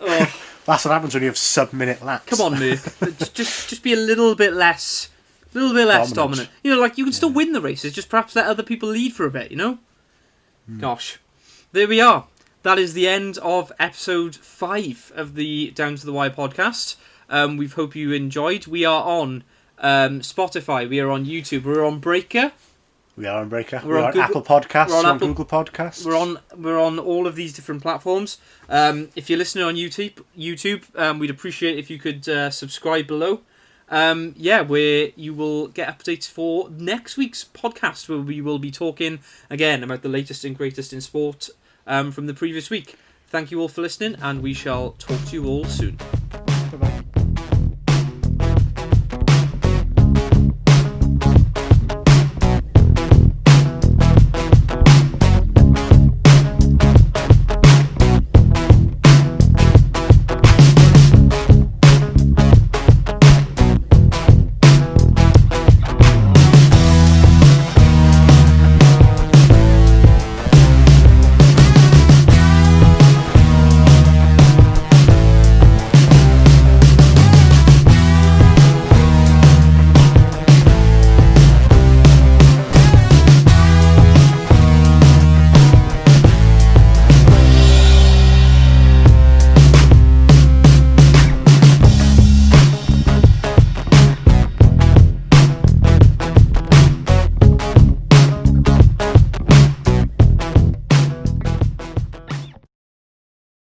Oh. That's what happens when you have sub-minute laps. Come on, Merc. just be a little bit less dominant. You know, like, you can still win the races, just perhaps let other people lead for a bit, you know? Gosh. There we are. That is the end of episode 5 of the Down to the Wire podcast. We hope you enjoyed. We are on Spotify. We are on YouTube. We're on Breaker. We're on Google, Apple Podcasts. We're on Google Podcasts. We're on all of these different platforms. If you're listening on YouTube, we'd appreciate if you could subscribe below. Where you will get updates for next week's podcast, where we will be talking again about the latest and greatest in sport from the previous week. Thank you all for listening, and we shall talk to you all soon.